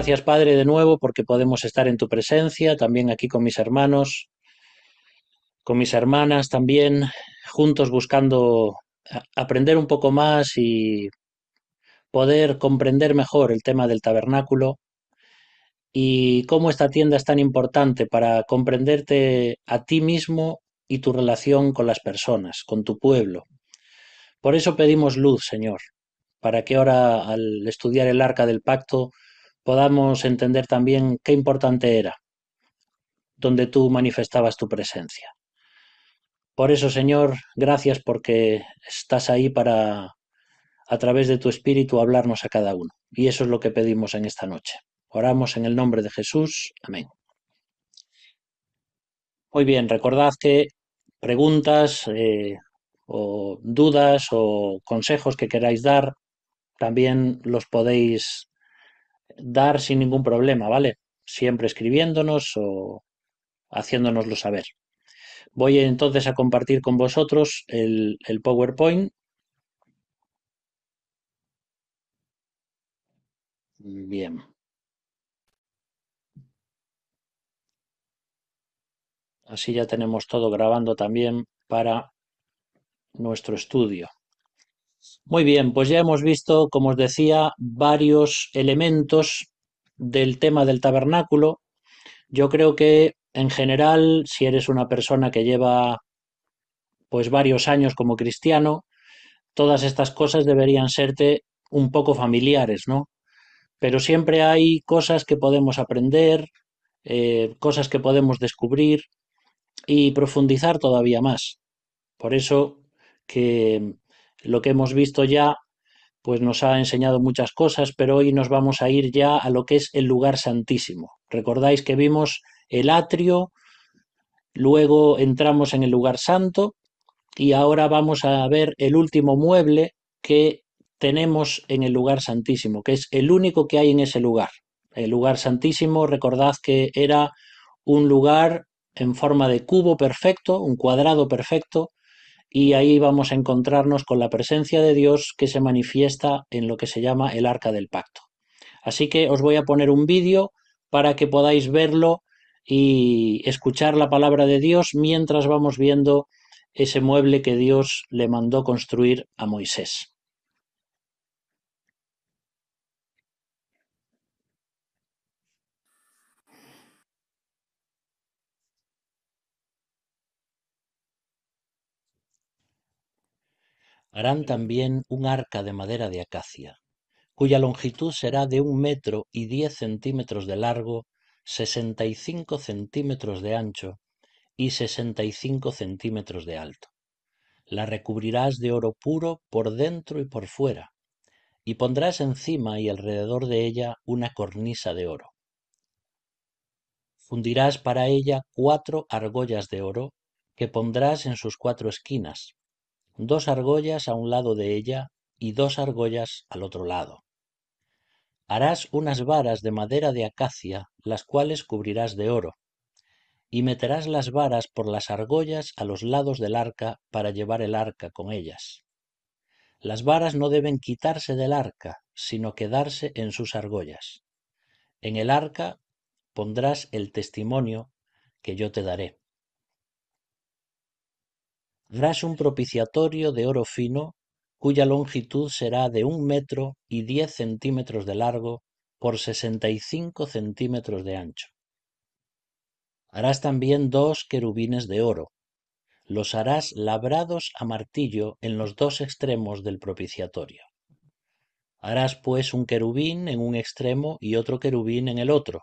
Gracias, Padre, de nuevo, porque podemos estar en tu presencia, también aquí con mis hermanos, con mis hermanas también, juntos buscando aprender un poco más y poder comprender mejor el tema del tabernáculo y cómo esta tienda es tan importante para comprenderte a ti mismo y tu relación con las personas, con tu pueblo. Por eso pedimos luz, Señor, para que ahora al estudiar el arca del pacto podamos entender también qué importante era, donde tú manifestabas tu presencia. Por eso, Señor, gracias porque estás ahí para, a través de tu Espíritu, hablarnos a cada uno. Y eso es lo que pedimos en esta noche. Oramos en el nombre de Jesús. Amén. Muy bien, recordad que preguntas o dudas o consejos que queráis dar, también los podéis dar sin ningún problema, ¿vale? Siempre escribiéndonos o haciéndonoslo saber. Voy entonces a compartir con vosotros el PowerPoint. Bien, así ya tenemos todo grabando también para nuestro estudio. Muy bien, pues ya hemos visto, como os decía, varios elementos del tema del tabernáculo. Yo creo que en general, si eres una persona que lleva pues varios años como cristiano, todas estas cosas deberían serte un poco familiares, ¿no? Pero siempre hay cosas que podemos aprender, cosas que podemos descubrir y profundizar todavía más. Por eso que lo que hemos visto ya pues nos ha enseñado muchas cosas, pero hoy nos vamos a ir ya a lo que es el lugar santísimo. Recordáis que vimos el atrio, luego entramos en el lugar santo y ahora vamos a ver el último mueble que tenemos en el lugar santísimo, que es el único que hay en ese lugar. El lugar santísimo, recordad que era un lugar en forma de cubo perfecto, un cuadrado perfecto, y ahí vamos a encontrarnos con la presencia de Dios que se manifiesta en lo que se llama el arca del pacto. Así que os voy a poner un vídeo para que podáis verlo y escuchar la palabra de Dios mientras vamos viendo ese mueble que Dios le mandó construir a Moisés. Harán también un arca de madera de acacia, cuya longitud será de 1 metro y 10 centímetros de largo, 65 centímetros de ancho y 65 centímetros de alto. La recubrirás de oro puro por dentro y por fuera, y pondrás encima y alrededor de ella una cornisa de oro. Fundirás para ella 4 argollas de oro, que pondrás en sus 4 esquinas, 2 argollas a un lado de ella y 2 argollas al otro lado. Harás unas varas de madera de acacia, las cuales cubrirás de oro, y meterás las varas por las argollas a los lados del arca para llevar el arca con ellas. Las varas no deben quitarse del arca, sino quedarse en sus argollas. En el arca pondrás el testimonio que yo te daré. Harás un propiciatorio de oro fino, cuya longitud será de 1 metro y 10 centímetros de largo por 65 centímetros de ancho. Harás también 2 querubines de oro. Los harás labrados a martillo en los 2 extremos del propiciatorio. Harás pues un querubín en un extremo y otro querubín en el otro.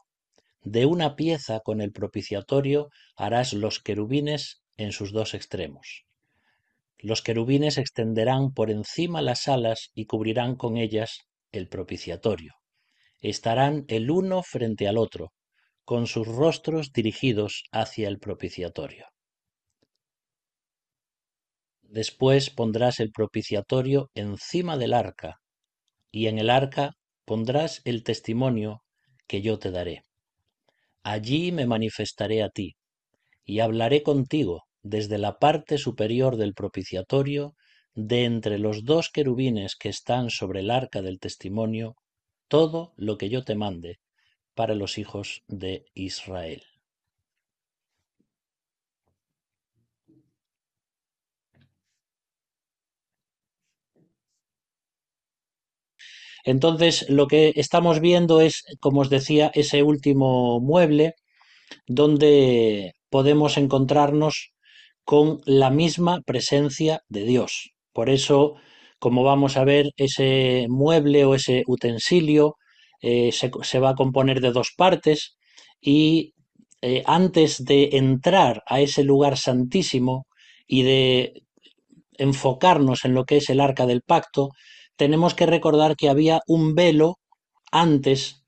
De una pieza con el propiciatorio harás los querubines en sus 2 extremos. Los querubines extenderán por encima las alas y cubrirán con ellas el propiciatorio. Estarán el uno frente al otro, con sus rostros dirigidos hacia el propiciatorio. Después pondrás el propiciatorio encima del arca, y en el arca pondrás el testimonio que yo te daré. Allí me manifestaré a ti, y hablaré contigo desde la parte superior del propiciatorio, de entre los 2 querubines que están sobre el arca del testimonio, todo lo que yo te mande, para los hijos de Israel. Entonces, lo que estamos viendo es, como os decía, ese último mueble donde podemos encontrarnos con la misma presencia de Dios. Por eso, como vamos a ver, ese mueble o ese utensilio se va a componer de dos partes y antes de entrar a ese lugar santísimo y de enfocarnos en lo que es el arca del pacto, tenemos que recordar que había un velo antes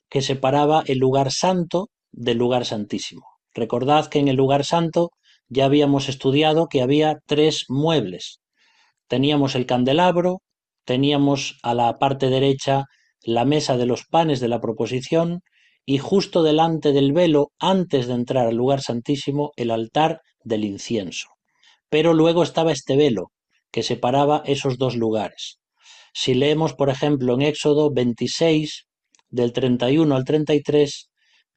que separaba el lugar santo del lugar santísimo. Recordad que en el lugar santo ya habíamos estudiado que había tres muebles. Teníamos el candelabro, teníamos a la parte derecha la mesa de los panes de la proposición y justo delante del velo, antes de entrar al lugar santísimo, el altar del incienso. Pero luego estaba este velo que separaba esos dos lugares. Si leemos, por ejemplo, en Éxodo 26, del 31 al 33,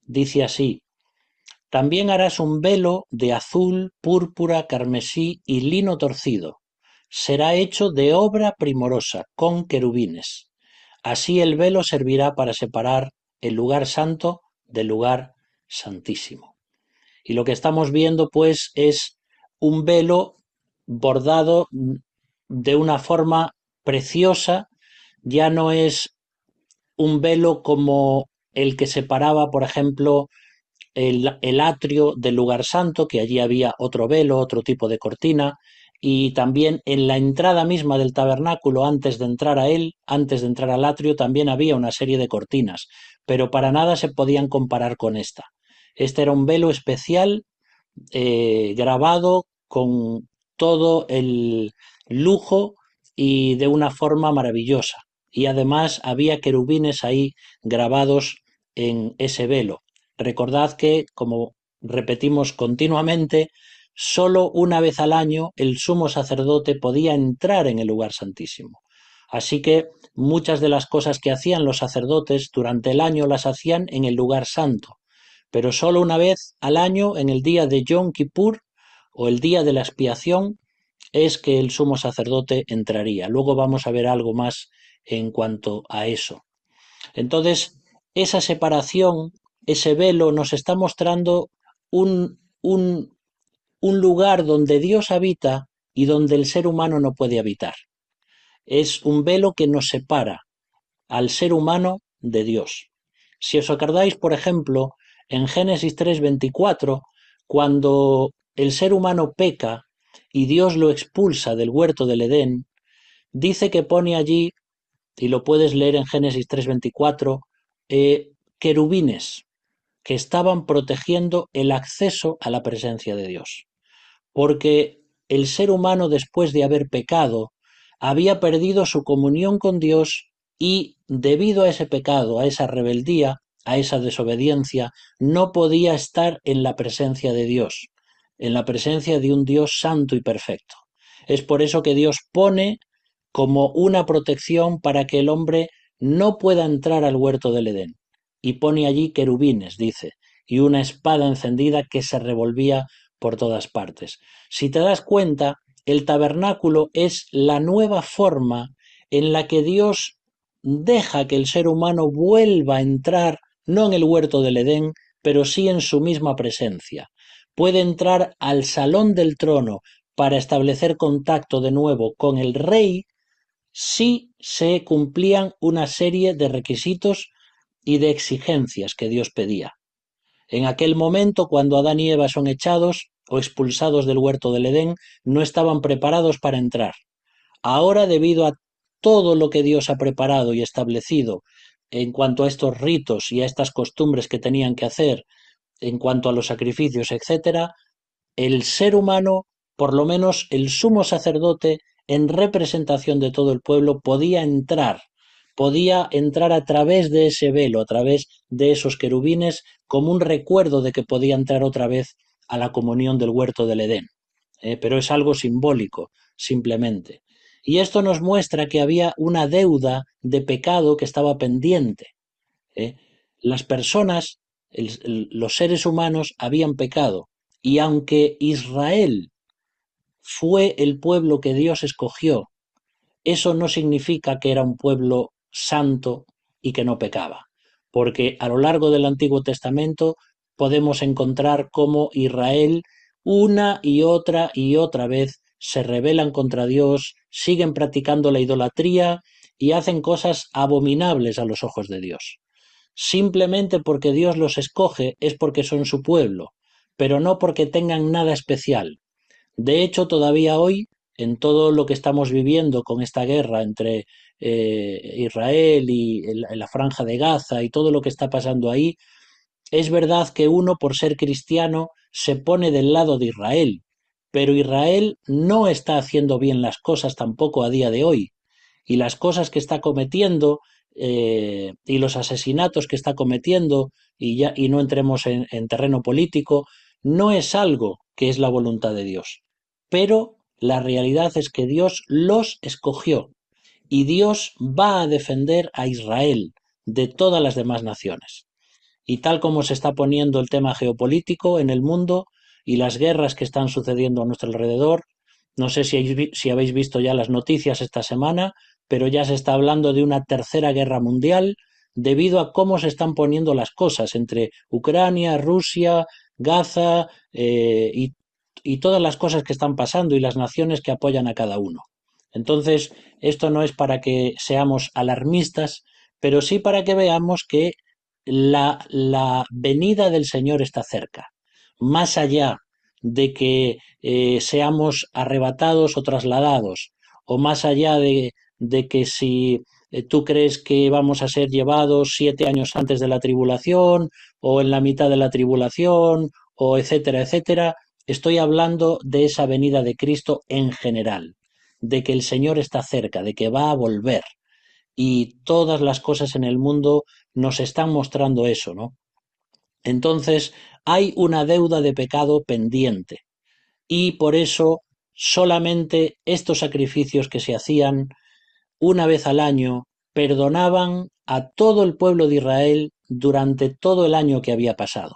dice así: también harás un velo de azul, púrpura, carmesí y lino torcido. Será hecho de obra primorosa, con querubines. Así el velo servirá para separar el lugar santo del lugar santísimo. Y lo que estamos viendo, pues, es un velo bordado de una forma preciosa. Ya no es un velo como el que separaba, por ejemplo, el atrio del lugar santo, que allí había otro velo, otro tipo de cortina, y también en la entrada misma del tabernáculo, antes de entrar a él, antes de entrar al atrio, también había una serie de cortinas, pero para nada se podían comparar con esta. Este era un velo especial, grabado con todo el lujo y de una forma maravillosa. Y además había querubines ahí grabados en ese velo. Recordad que, como repetimos continuamente, solo una vez al año el sumo sacerdote podía entrar en el lugar santísimo. Así que muchas de las cosas que hacían los sacerdotes durante el año las hacían en el lugar santo, pero solo una vez al año, en el día de Yom Kippur o el día de la expiación, es que el sumo sacerdote entraría. Luego vamos a ver algo más en cuanto a eso. Entonces, esa separación, ese velo, nos está mostrando un lugar donde Dios habita y donde el ser humano no puede habitar. Es un velo que nos separa al ser humano de Dios. Si os acordáis, por ejemplo, en Génesis 3:24, cuando el ser humano peca y Dios lo expulsa del huerto del Edén, dice que pone allí, y lo puedes leer en Génesis 3:24, querubines que estaban protegiendo el acceso a la presencia de Dios. Porque el ser humano, después de haber pecado, había perdido su comunión con Dios y, debido a ese pecado, a esa rebeldía, a esa desobediencia, no podía estar en la presencia de Dios, en la presencia de un Dios santo y perfecto. Es por eso que Dios pone como una protección para que el hombre no pueda entrar al huerto del Edén. Y pone allí querubines, dice, y una espada encendida que se revolvía por todas partes. Si te das cuenta, el tabernáculo es la nueva forma en la que Dios deja que el ser humano vuelva a entrar, no en el huerto del Edén, pero sí en su misma presencia. Puede entrar al salón del trono para establecer contacto de nuevo con el rey si se cumplían una serie de requisitos y de exigencias que Dios pedía. En aquel momento, cuando Adán y Eva son echados o expulsados del huerto del Edén, no estaban preparados para entrar. Ahora, debido a todo lo que Dios ha preparado y establecido en cuanto a estos ritos y a estas costumbres que tenían que hacer, en cuanto a los sacrificios, etcétera, el ser humano, por lo menos el sumo sacerdote, en representación de todo el pueblo, podía entrar a través de ese velo, a través de esos querubines, como un recuerdo de que podía entrar otra vez a la comunión del huerto del Edén. Pero es algo simbólico, simplemente. Y esto nos muestra que había una deuda de pecado que estaba pendiente. ¿eh? Las personas, los seres humanos habían pecado, y aunque Israel fue el pueblo que Dios escogió, eso no significa que era un pueblo santo y que no pecaba, porque a lo largo del Antiguo Testamento podemos encontrar cómo Israel una y otra vez se rebelan contra Dios, siguen practicando la idolatría y hacen cosas abominables a los ojos de Dios. Simplemente porque Dios los escoge es porque son su pueblo, pero no porque tengan nada especial. De hecho, todavía hoy, en todo lo que estamos viviendo con esta guerra entre Israel y la Franja de Gaza y todo lo que está pasando ahí, es verdad que uno, por ser cristiano, se pone del lado de Israel, pero Israel no está haciendo bien las cosas tampoco a día de hoy. Y las cosas que está cometiendo y los asesinatos que está cometiendo, y no entremos en terreno político, no es algo que es la voluntad de Dios. Pero la realidad es que Dios los escogió y Dios va a defender a Israel de todas las demás naciones. Y tal como se está poniendo el tema geopolítico en el mundo y las guerras que están sucediendo a nuestro alrededor, no sé si habéis visto ya las noticias esta semana, pero ya se está hablando de una tercera guerra mundial debido a cómo se están poniendo las cosas entre Ucrania, Rusia, Gaza y todas las cosas que están pasando y las naciones que apoyan a cada uno. Entonces, esto no es para que seamos alarmistas, pero sí para que veamos que la venida del Señor está cerca. Más allá de que seamos arrebatados o trasladados, o más allá de que si tú crees que vamos a ser llevados 7 años antes de la tribulación, o en la mitad de la tribulación, o etcétera, etcétera, estoy hablando de esa venida de Cristo en general, de que el Señor está cerca, de que va a volver y todas las cosas en el mundo nos están mostrando eso, ¿no? Entonces, hay una deuda de pecado pendiente y por eso solamente estos sacrificios que se hacían una vez al año perdonaban a todo el pueblo de Israel durante todo el año que había pasado.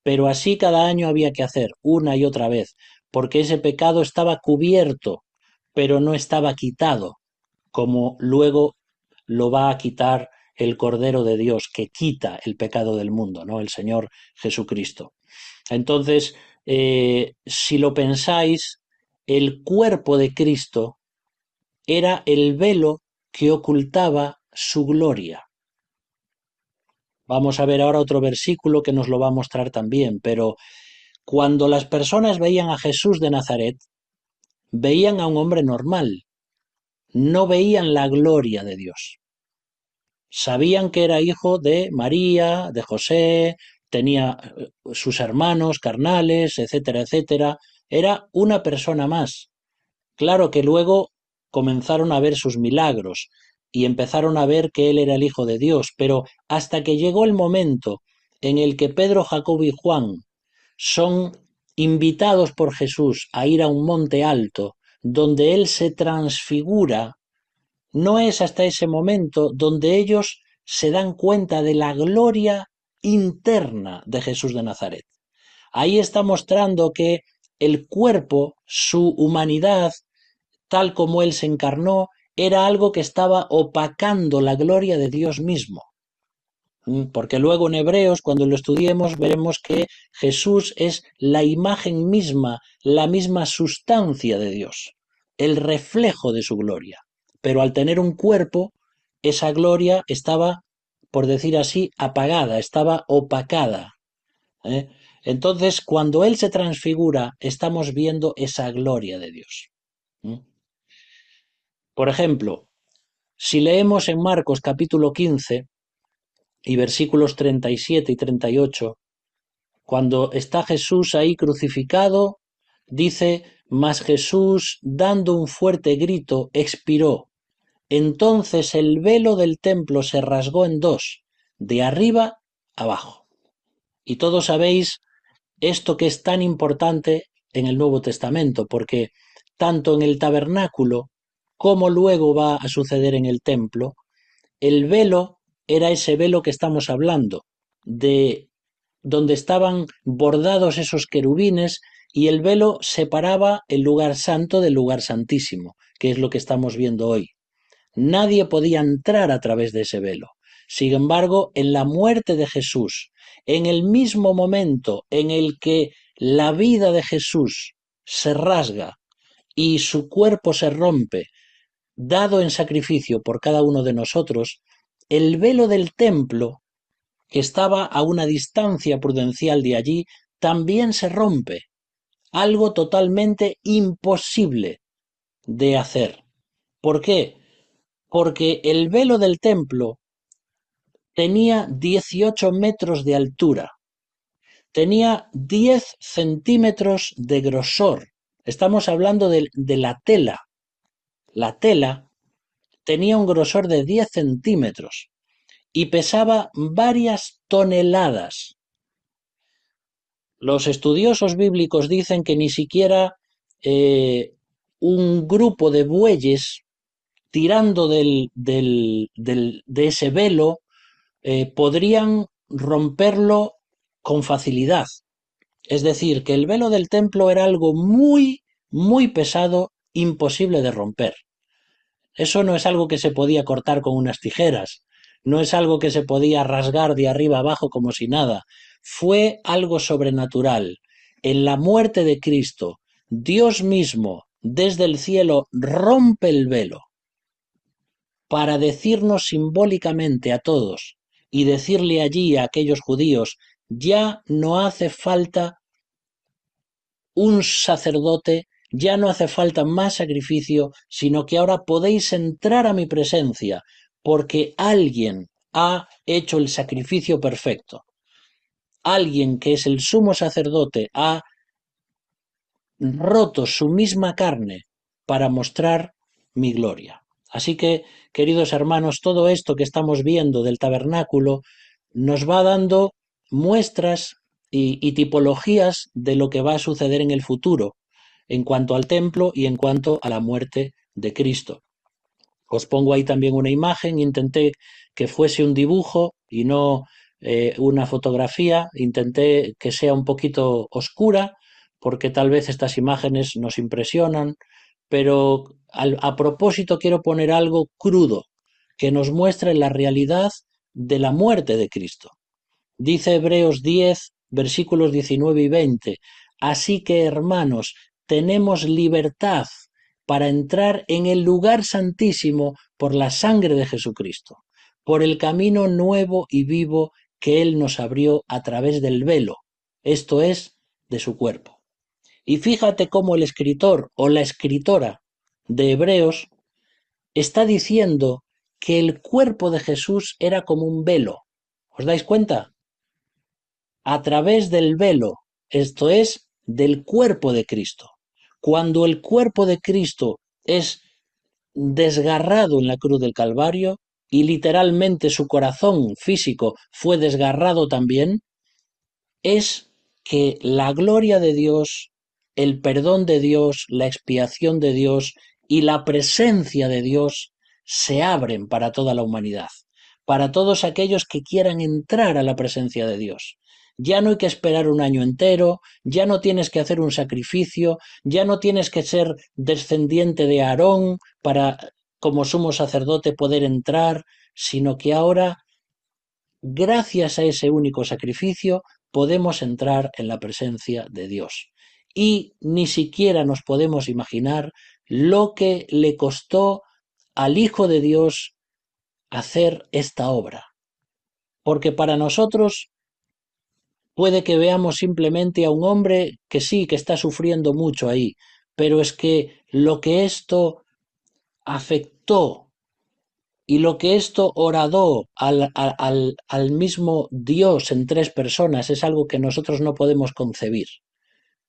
Pero así cada año había que hacer una y otra vez, porque ese pecado estaba cubierto, pero no estaba quitado, como luego lo va a quitar el Cordero de Dios que quita el pecado del mundo, ¿no? El Señor Jesucristo. Entonces, si lo pensáis, el cuerpo de Cristo era el velo que ocultaba su gloria. Vamos a ver ahora otro versículo que nos lo va a mostrar también, pero cuando las personas veían a Jesús de Nazaret, veían a un hombre normal, no veían la gloria de Dios. Sabían que era hijo de María, de José, tenía sus hermanos carnales, etcétera, etcétera. Era una persona más. Claro que luego comenzaron a ver sus milagros y empezaron a ver que él era el Hijo de Dios, pero hasta que llegó el momento en el que Pedro, Jacobo y Juan son invitados por Jesús a ir a un monte alto, donde él se transfigura, no es hasta ese momento donde ellos se dan cuenta de la gloria interna de Jesús de Nazaret. Ahí está mostrando que el cuerpo, su humanidad, tal como él se encarnó, era algo que estaba opacando la gloria de Dios mismo. Porque luego en Hebreos, cuando lo estudiemos, veremos que Jesús es la imagen misma, la misma sustancia de Dios, el reflejo de su gloria. Pero al tener un cuerpo, esa gloria estaba, por decir así, apagada, estaba opacada. ¿eh? Entonces, cuando Él se transfigura, estamos viendo esa gloria de Dios. Por ejemplo, si leemos en Marcos capítulo 15 y versículos 37 y 38, cuando está Jesús ahí crucificado, dice, mas Jesús, dando un fuerte grito, expiró. Entonces el velo del templo se rasgó en dos, de arriba abajo. Y todos sabéis esto que es tan importante en el Nuevo Testamento, porque tanto en el tabernáculo como luego va a suceder en el templo, el velo era ese velo que estamos hablando, de donde estaban bordados esos querubines, y el velo separaba el lugar santo del lugar santísimo, que es lo que estamos viendo hoy. Nadie podía entrar a través de ese velo. Sin embargo, en la muerte de Jesús, en el mismo momento en el que la vida de Jesús se rasga y su cuerpo se rompe, dado en sacrificio por cada uno de nosotros, el velo del templo, que estaba a una distancia prudencial de allí, también se rompe, algo totalmente imposible de hacer. ¿Por qué? Porque el velo del templo tenía 18 metros de altura, tenía 10 centímetros de grosor. Estamos hablando de la tela. La tela tenía un grosor de 10 centímetros y pesaba varias toneladas. Los estudiosos bíblicos dicen que ni siquiera un grupo de bueyes tirando de ese velo podrían romperlo con facilidad. Es decir, que el velo del templo era algo muy, muy pesado, imposible de romper. Eso no es algo que se podía cortar con unas tijeras, no es algo que se podía rasgar de arriba abajo como si nada. Fue algo sobrenatural. En la muerte de Cristo, Dios mismo, desde el cielo, rompe el velo para decirnos simbólicamente a todos y decirle allí a aquellos judíos: ya no hace falta un sacerdote, ya no hace falta más sacrificio, sino que ahora podéis entrar a mi presencia, porque alguien ha hecho el sacrificio perfecto. Alguien que es el sumo sacerdote ha roto su misma carne para mostrar mi gloria. Así que, queridos hermanos, todo esto que estamos viendo del tabernáculo nos va dando muestras y tipologías de lo que va a suceder en el futuro, en cuanto al templo y en cuanto a la muerte de Cristo. Os pongo ahí también una imagen, intenté que fuese un dibujo y no una fotografía, intenté que sea un poquito oscura, porque tal vez estas imágenes nos impresionan, pero a propósito quiero poner algo crudo, que nos muestre la realidad de la muerte de Cristo. Dice Hebreos 10, versículos 19 y 20, así que hermanos, tenemos libertad para entrar en el lugar santísimo por la sangre de Jesucristo, por el camino nuevo y vivo que Él nos abrió a través del velo, esto es, de su cuerpo. Y fíjate cómo el escritor o la escritora de Hebreos está diciendo que el cuerpo de Jesús era como un velo. ¿Os dais cuenta? A través del velo, esto es, del cuerpo de Cristo. Cuando el cuerpo de Cristo es desgarrado en la cruz del Calvario, y literalmente su corazón físico fue desgarrado también, es que la gloria de Dios, el perdón de Dios, la expiación de Dios y la presencia de Dios se abren para toda la humanidad, para todos aquellos que quieran entrar a la presencia de Dios. Ya no hay que esperar un año entero, ya no tienes que hacer un sacrificio, ya no tienes que ser descendiente de Aarón para, como sumo sacerdote, poder entrar, sino que ahora, gracias a ese único sacrificio, podemos entrar en la presencia de Dios. Y ni siquiera nos podemos imaginar lo que le costó al Hijo de Dios hacer esta obra. Porque para nosotros puede que veamos simplemente a un hombre que sí, que está sufriendo mucho ahí, pero es que lo que esto afectó y lo que esto horadó al mismo Dios en tres personas es algo que nosotros no podemos concebir.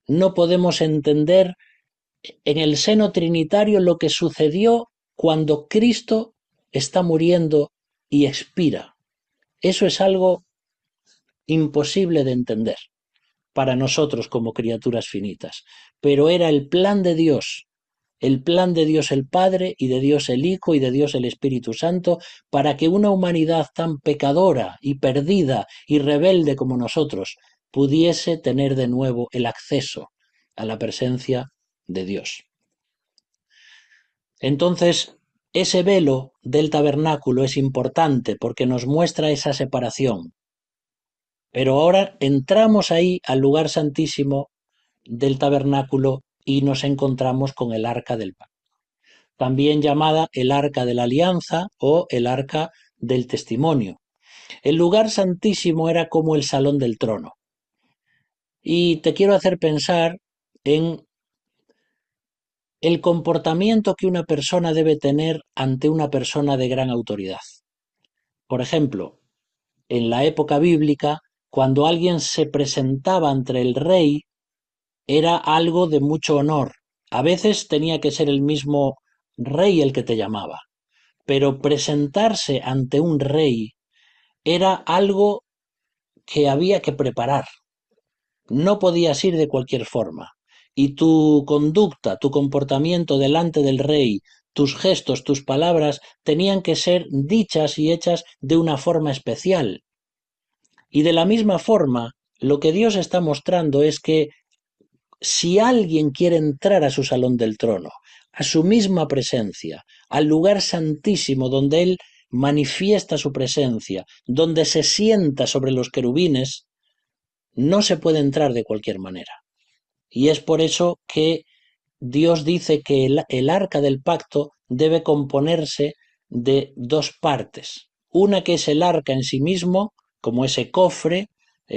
No podemos entender en el seno trinitario lo que sucedió cuando Cristo está muriendo y expira. Eso es algo imposible de entender para nosotros como criaturas finitas, pero era el plan de Dios el plan de Dios el Padre y de Dios el Hijo y de Dios el Espíritu Santo para que una humanidad tan pecadora y perdida y rebelde como nosotros pudiese tener de nuevo el acceso a la presencia de Dios. Entonces, ese velo del tabernáculo es importante porque nos muestra esa separación. Pero ahora entramos ahí al lugar santísimo del tabernáculo y nos encontramos con el arca del pacto, también llamada el arca de la alianza o el arca del testimonio. El lugar santísimo era como el salón del trono. Y te quiero hacer pensar en el comportamiento que una persona debe tener ante una persona de gran autoridad. Por ejemplo, en la época bíblica, cuando alguien se presentaba ante el rey, era algo de mucho honor. A veces tenía que ser el mismo rey el que te llamaba, pero presentarse ante un rey era algo que había que preparar. No podías ir de cualquier forma. Y tu conducta, tu comportamiento delante del rey, tus gestos, tus palabras, tenían que ser dichas y hechas de una forma especial. Y de la misma forma, lo que Dios está mostrando es que si alguien quiere entrar a su salón del trono, a su misma presencia, al lugar santísimo donde Él manifiesta su presencia, donde se sienta sobre los querubines, no se puede entrar de cualquier manera. Y es por eso que Dios dice que el arca del pacto debe componerse de dos partes. Una que es el arca en sí mismo, como ese cofre,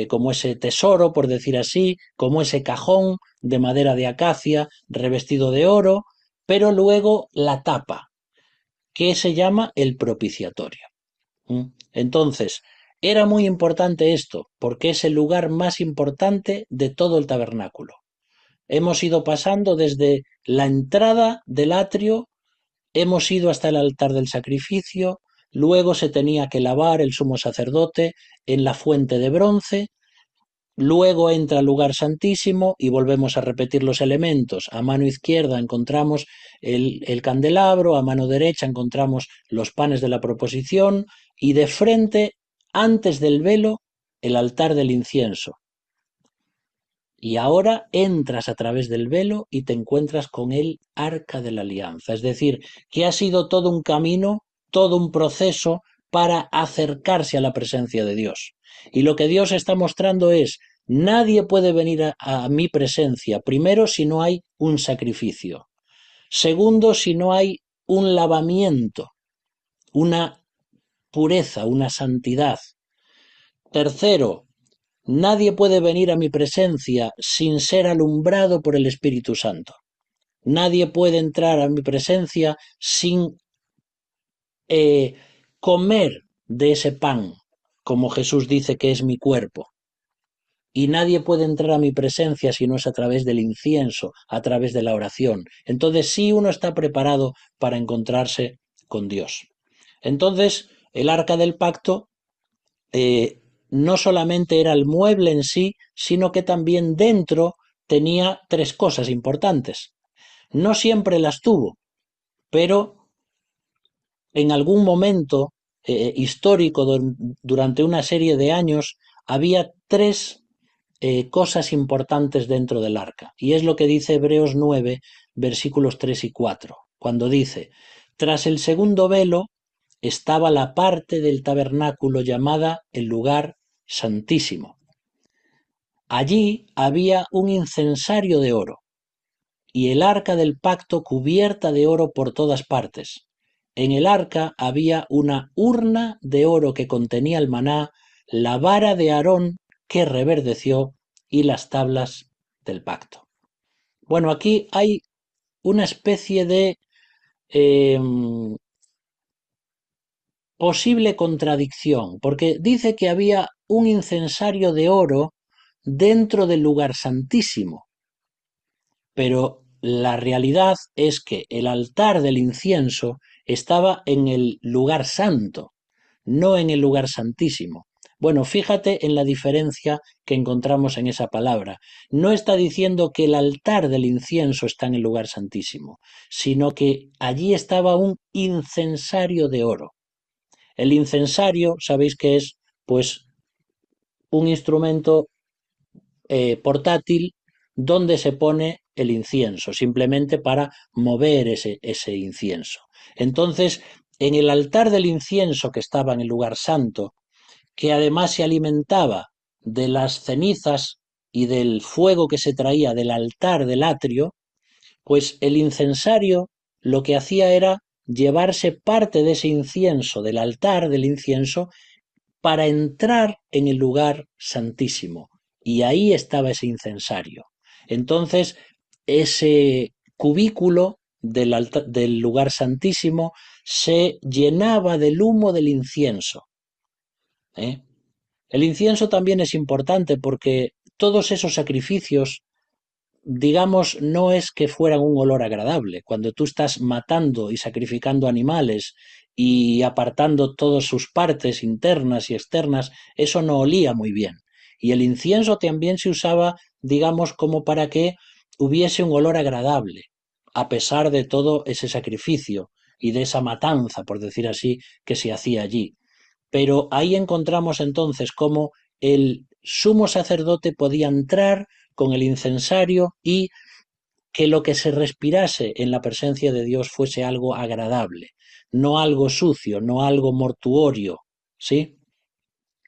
como ese tesoro, por decir así, como ese cajón de madera de acacia revestido de oro, pero luego la tapa, que se llama el propiciatorio. Entonces, era muy importante esto, porque es el lugar más importante de todo el tabernáculo. Hemos ido pasando desde la entrada del atrio, hemos ido hasta el altar del sacrificio, luego se tenía que lavar el sumo sacerdote en la fuente de bronce, luego entra al lugar santísimo y volvemos a repetir los elementos. A mano izquierda encontramos el candelabro, a mano derecha encontramos los panes de la proposición y de frente, antes del velo, el altar del incienso. Y ahora entras a través del velo y te encuentras con el arca de la alianza. Es decir, que ha sido todo un camino, todo un proceso para acercarse a la presencia de Dios. Y lo que Dios está mostrando es, nadie puede venir a mi presencia, primero, si no hay un sacrificio. Segundo, si no hay un lavamiento, una pureza, una santidad. Tercero, nadie puede venir a mi presencia sin ser alumbrado por el Espíritu Santo. Nadie puede entrar a mi presencia sin comer de ese pan, como Jesús dice que es mi cuerpo. Y nadie puede entrar a mi presencia si no es a través del incienso, a través de la oración. Entonces sí uno está preparado para encontrarse con Dios. Entonces el arca del pacto no solamente era el mueble en sí, sino que también dentro tenía tres cosas importantes. No siempre las tuvo, pero en algún momento histórico durante una serie de años había tres cosas importantes dentro del arca. Y es lo que dice Hebreos 9, versículos 3 y 4, cuando dice, tras el segundo velo estaba la parte del tabernáculo llamada el lugar santísimo. Allí había un incensario de oro y el arca del pacto cubierta de oro por todas partes. En el arca había una urna de oro que contenía el maná, la vara de Aarón que reverdeció y las tablas del pacto. Bueno, aquí hay una especie de posible contradicción, porque dice que había un incensario de oro dentro del lugar santísimo, pero la realidad es que el altar del incienso estaba en el lugar santo, no en el lugar santísimo. Bueno, fíjate en la diferencia que encontramos en esa palabra. No está diciendo que el altar del incienso está en el lugar santísimo, sino que allí estaba un incensario de oro. El incensario, sabéis que es pues un instrumento portátil donde se pone el incienso, simplemente para mover ese incienso. Entonces, en el altar del incienso que estaba en el lugar santo, que además se alimentaba de las cenizas y del fuego que se traía del altar del atrio, pues el incensario lo que hacía era llevarse parte de ese incienso, del altar del incienso, para entrar en el lugar santísimo. Y ahí estaba ese incensario. Entonces, ese cubículo del lugar santísimo se llenaba del humo del incienso. ¿eh? El incienso también es importante porque todos esos sacrificios, digamos, no es que fueran un olor agradable. Cuando tú estás matando y sacrificando animales y apartando todas sus partes internas y externas, eso no olía muy bien. Y el incienso también se usaba, digamos, como para que hubiese un olor agradable, a pesar de todo ese sacrificio y de esa matanza, por decir así, que se hacía allí. Pero ahí encontramos entonces cómo el sumo sacerdote podía entrar con el incensario y que lo que se respirase en la presencia de Dios fuese algo agradable, no algo sucio, no algo mortuorio, ¿sí?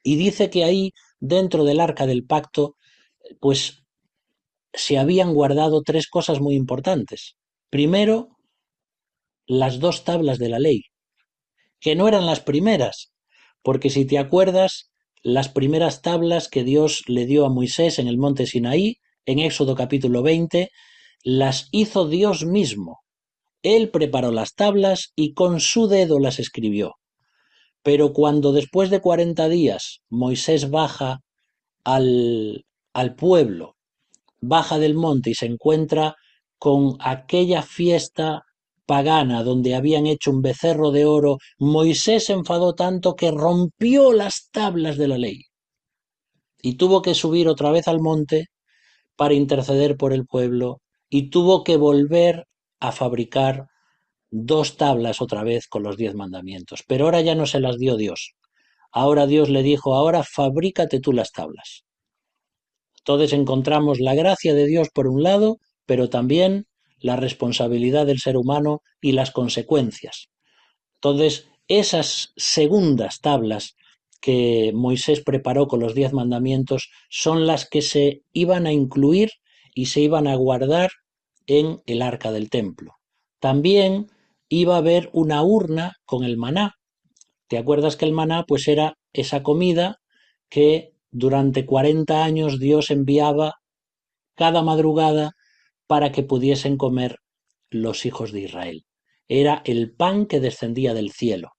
Y dice que ahí, dentro del arca del pacto, pues se habían guardado tres cosas muy importantes. Primero, las dos tablas de la ley, que no eran las primeras, porque si te acuerdas, las primeras tablas que Dios le dio a Moisés en el monte Sinaí, en Éxodo capítulo 20, las hizo Dios mismo. Él preparó las tablas y con su dedo las escribió. Pero cuando después de 40 días Moisés baja al pueblo, baja del monte y se encuentra con aquella fiesta pagana donde habían hecho un becerro de oro, Moisés se enfadó tanto que rompió las tablas de la ley y tuvo que subir otra vez al monte para interceder por el pueblo y tuvo que volver a fabricar dos tablas otra vez con los 10 mandamientos. Pero ahora ya no se las dio Dios. Ahora Dios le dijo, ahora fabrícate tú las tablas. Entonces encontramos la gracia de Dios por un lado, pero también la responsabilidad del ser humano y las consecuencias. Entonces, esas segundas tablas que Moisés preparó con los 10 mandamientos son las que se iban a incluir y se iban a guardar en el arca del templo. También iba a haber una urna con el maná. ¿Te acuerdas que el maná pues era esa comida que durante 40 años Dios enviaba cada madrugada para que pudiesen comer los hijos de Israel? Era el pan que descendía del cielo.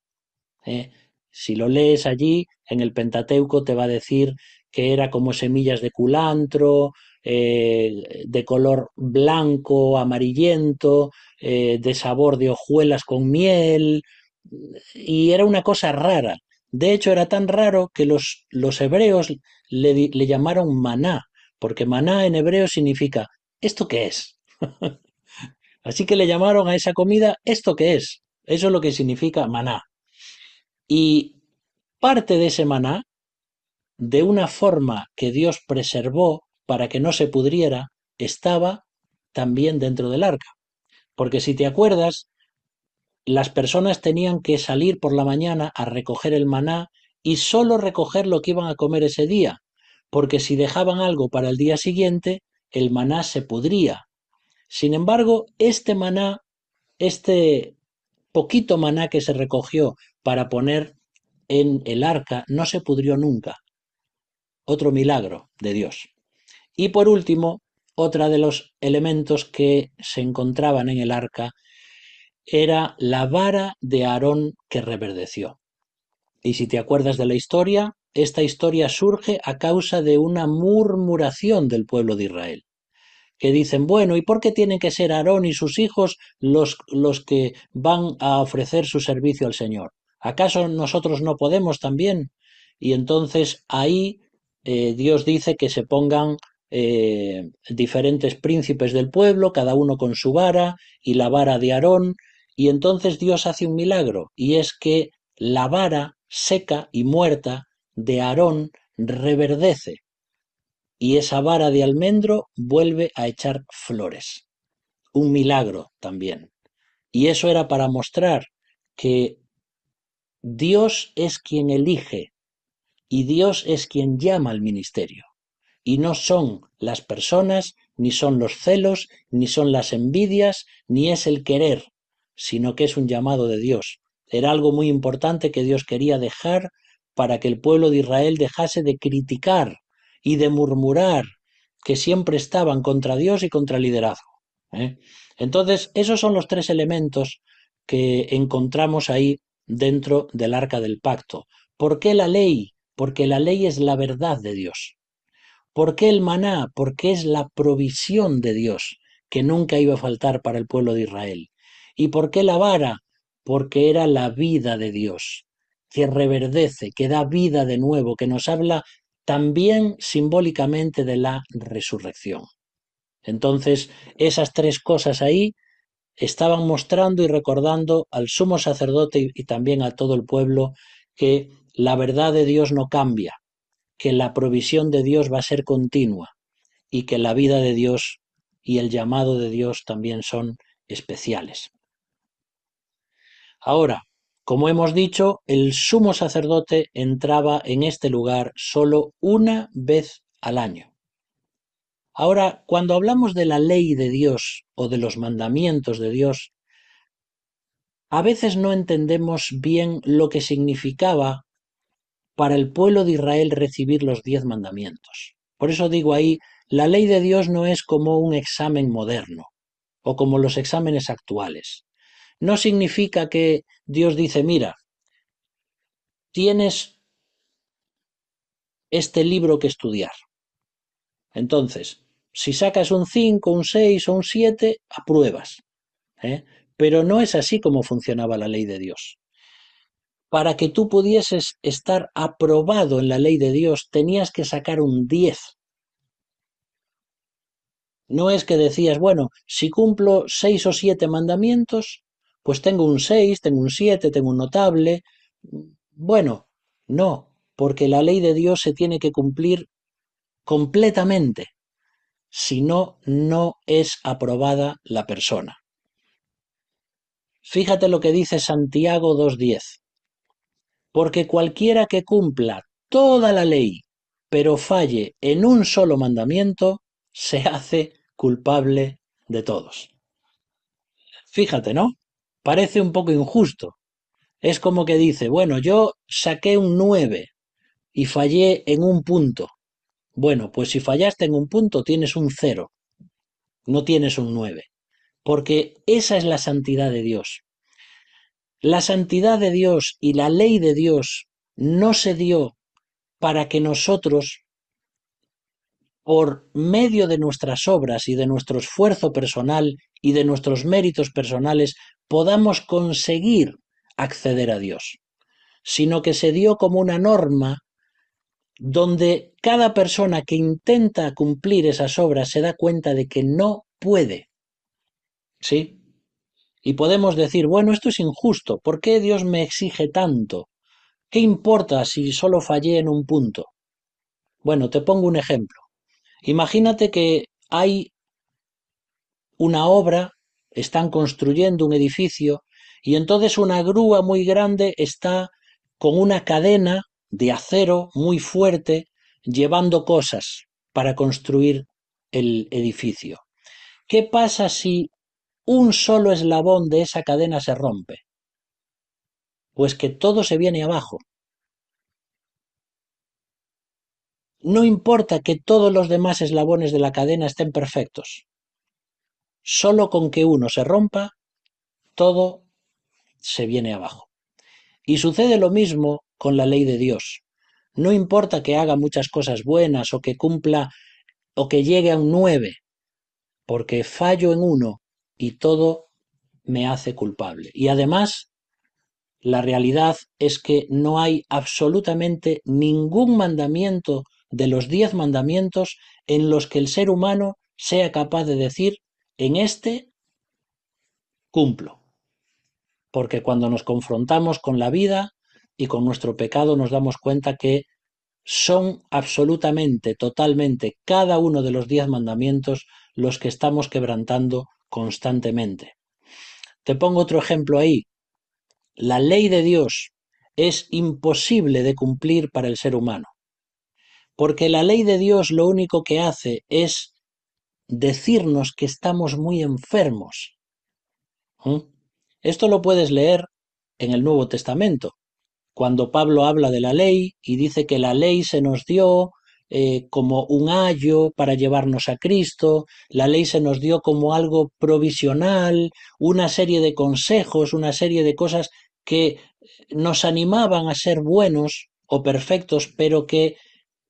¿eh? Si lo lees allí, en el Pentateuco te va a decir que era como semillas de culantro, de color blanco, amarillento, de sabor de hojuelas con miel, y era una cosa rara. De hecho, era tan raro que los hebreos le llamaron maná, porque maná en hebreo significa ¿esto qué es? Así que le llamaron a esa comida ¿esto qué es? Eso es lo que significa maná. Y parte de ese maná, de una forma que Dios preservó para que no se pudriera, estaba también dentro del arca. Porque si te acuerdas, las personas tenían que salir por la mañana a recoger el maná y solo recoger lo que iban a comer ese día, porque si dejaban algo para el día siguiente, el maná se pudría. Sin embargo, este maná, este poquito maná que se recogió para poner en el arca, no se pudrió nunca. Otro milagro de Dios. Y por último, otra de los elementos que se encontraban en el arca era la vara de Aarón que reverdeció. Y si te acuerdas de la historia, esta historia surge a causa de una murmuración del pueblo de Israel, que dicen, bueno, ¿y por qué tienen que ser Aarón y sus hijos los que van a ofrecer su servicio al Señor? ¿Acaso nosotros no podemos también? y entonces ahí Dios dice que se pongan diferentes príncipes del pueblo, cada uno con su vara y la vara de Aarón, y entonces Dios hace un milagro, y es que la vara seca y muerta de Aarón reverdece, y esa vara de almendro vuelve a echar flores. Un milagro también. Y eso era para mostrar que Dios es quien elige y Dios es quien llama al ministerio. Y no son las personas, ni son los celos, ni son las envidias, ni es el querer, sino que es un llamado de Dios. Era algo muy importante que Dios quería dejar para que el pueblo de Israel dejase de criticar y de murmurar, que siempre estaban contra Dios y contra el liderazgo. ¿eh? Entonces, esos son los tres elementos que encontramos ahí dentro del arca del pacto. ¿Por qué la ley? Porque la ley es la verdad de Dios. ¿Por qué el maná? Porque es la provisión de Dios, que nunca iba a faltar para el pueblo de Israel. ¿Y por qué la vara? Porque era la vida de Dios, que reverdece, que da vida de nuevo, que nos habla también simbólicamente de la resurrección. Entonces, esas tres cosas ahí estaban mostrando y recordando al sumo sacerdote y también a todo el pueblo que la verdad de Dios no cambia, que la provisión de Dios va a ser continua y que la vida de Dios y el llamado de Dios también son especiales. Ahora, como hemos dicho, el sumo sacerdote entraba en este lugar solo una vez al año. Ahora, cuando hablamos de la ley de Dios o de los mandamientos de Dios, a veces no entendemos bien lo que significaba para el pueblo de Israel recibir los 10 mandamientos. Por eso digo ahí, la ley de Dios no es como un examen moderno o como los exámenes actuales. No significa que Dios dice, mira, tienes este libro que estudiar. Entonces, si sacas un 5, un 6 o un 7, apruebas. ¿eh? Pero no es así como funcionaba la ley de Dios. Para que tú pudieses estar aprobado en la ley de Dios, tenías que sacar un 10. No es que decías, bueno, si cumplo 6 o 7 mandamientos, pues tengo un 6, tengo un 7, tengo un notable. Bueno, no, porque la ley de Dios se tiene que cumplir completamente, si no, no es aprobada la persona. Fíjate lo que dice Santiago 2:10. Porque cualquiera que cumpla toda la ley, pero falle en un solo mandamiento, se hace culpable de todos. Fíjate, ¿no? Parece un poco injusto. Es como que dice, bueno, yo saqué un 9 y fallé en un punto. Bueno, pues si fallaste en un punto tienes un 0, no tienes un 9, porque esa es la santidad de Dios. La santidad de Dios y la ley de Dios no se dio para que nosotros, por medio de nuestras obras y de nuestro esfuerzo personal y de nuestros méritos personales, podamos conseguir acceder a Dios, sino que se dio como una norma donde cada persona que intenta cumplir esas obras se da cuenta de que no puede. ¿Sí? Y podemos decir, bueno, esto es injusto, ¿por qué Dios me exige tanto? ¿Qué importa si solo fallé en un punto? Bueno, te pongo un ejemplo. Imagínate que hay una obra, están construyendo un edificio y entonces una grúa muy grande está con una cadena de acero muy fuerte llevando cosas para construir el edificio. ¿Qué pasa si un solo eslabón de esa cadena se rompe? Pues que todo se viene abajo. No importa que todos los demás eslabones de la cadena estén perfectos. Solo con que uno se rompa, todo se viene abajo. Y sucede lo mismo con la ley de Dios. No importa que haga muchas cosas buenas o que cumpla o que llegue a un 9, porque fallo en uno y todo me hace culpable. Y además, La realidad es que no hay absolutamente ningún mandamiento de los 10 mandamientos en los que el ser humano sea capaz de decir, en este cumplo. Porque cuando nos confrontamos con la vida y con nuestro pecado nos damos cuenta que son absolutamente, totalmente, cada uno de los 10 mandamientos los que estamos quebrantando constantemente. Te pongo otro ejemplo ahí. La ley de Dios es imposible de cumplir para el ser humano, porque la ley de Dios lo único que hace es decirnos que estamos muy enfermos. ¿Mm? Esto lo puedes leer en el Nuevo Testamento, cuando Pablo habla de la ley y dice que la ley se nos dio como un ayo para llevarnos a Cristo, la ley se nos dio como algo provisional, una serie de consejos, una serie de cosas que nos animaban a ser buenos o perfectos, pero que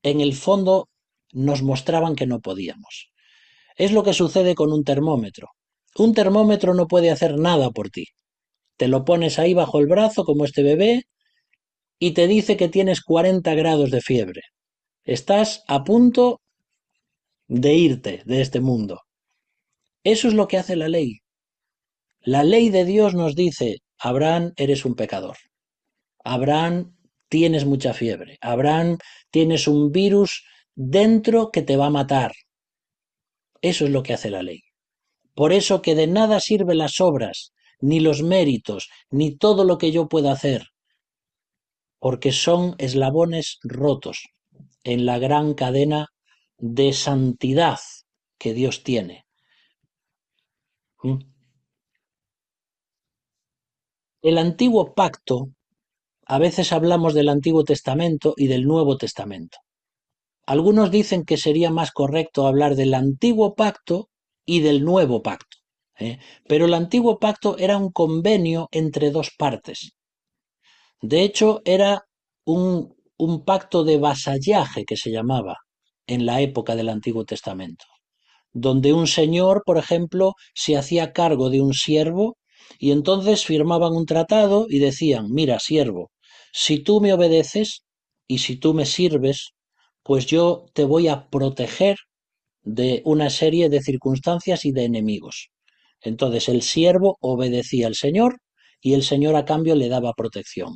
en el fondo nos mostraban que no podíamos. Es lo que sucede con un termómetro. Un termómetro no puede hacer nada por ti. Te lo pones ahí bajo el brazo como este bebé y te dice que tienes 40 grados de fiebre. Estás a punto de irte de este mundo. Eso es lo que hace la ley. La ley de Dios nos dice, Abraham, eres un pecador. Abraham, tienes mucha fiebre. Abraham, tienes un virus dentro que te va a matar. Eso es lo que hace la ley. Por eso que de nada sirven las obras, ni los méritos, ni todo lo que yo pueda hacer, porque son eslabones rotos en la gran cadena de santidad que Dios tiene. ¿Mm? El antiguo pacto, a veces hablamos del Antiguo Testamento y del Nuevo Testamento. Algunos dicen que sería más correcto hablar del antiguo pacto y del nuevo pacto, ¿eh? Pero el antiguo pacto era un convenio entre dos partes. De hecho, era un pacto de vasallaje que se llamaba en la época del Antiguo Testamento, donde un señor, por ejemplo, se hacía cargo de un siervo y entonces firmaban un tratado y decían, mira, siervo, si tú me obedeces y si tú me sirves, pues yo te voy a proteger de una serie de circunstancias y de enemigos. Entonces el siervo obedecía al Señor y el Señor a cambio le daba protección.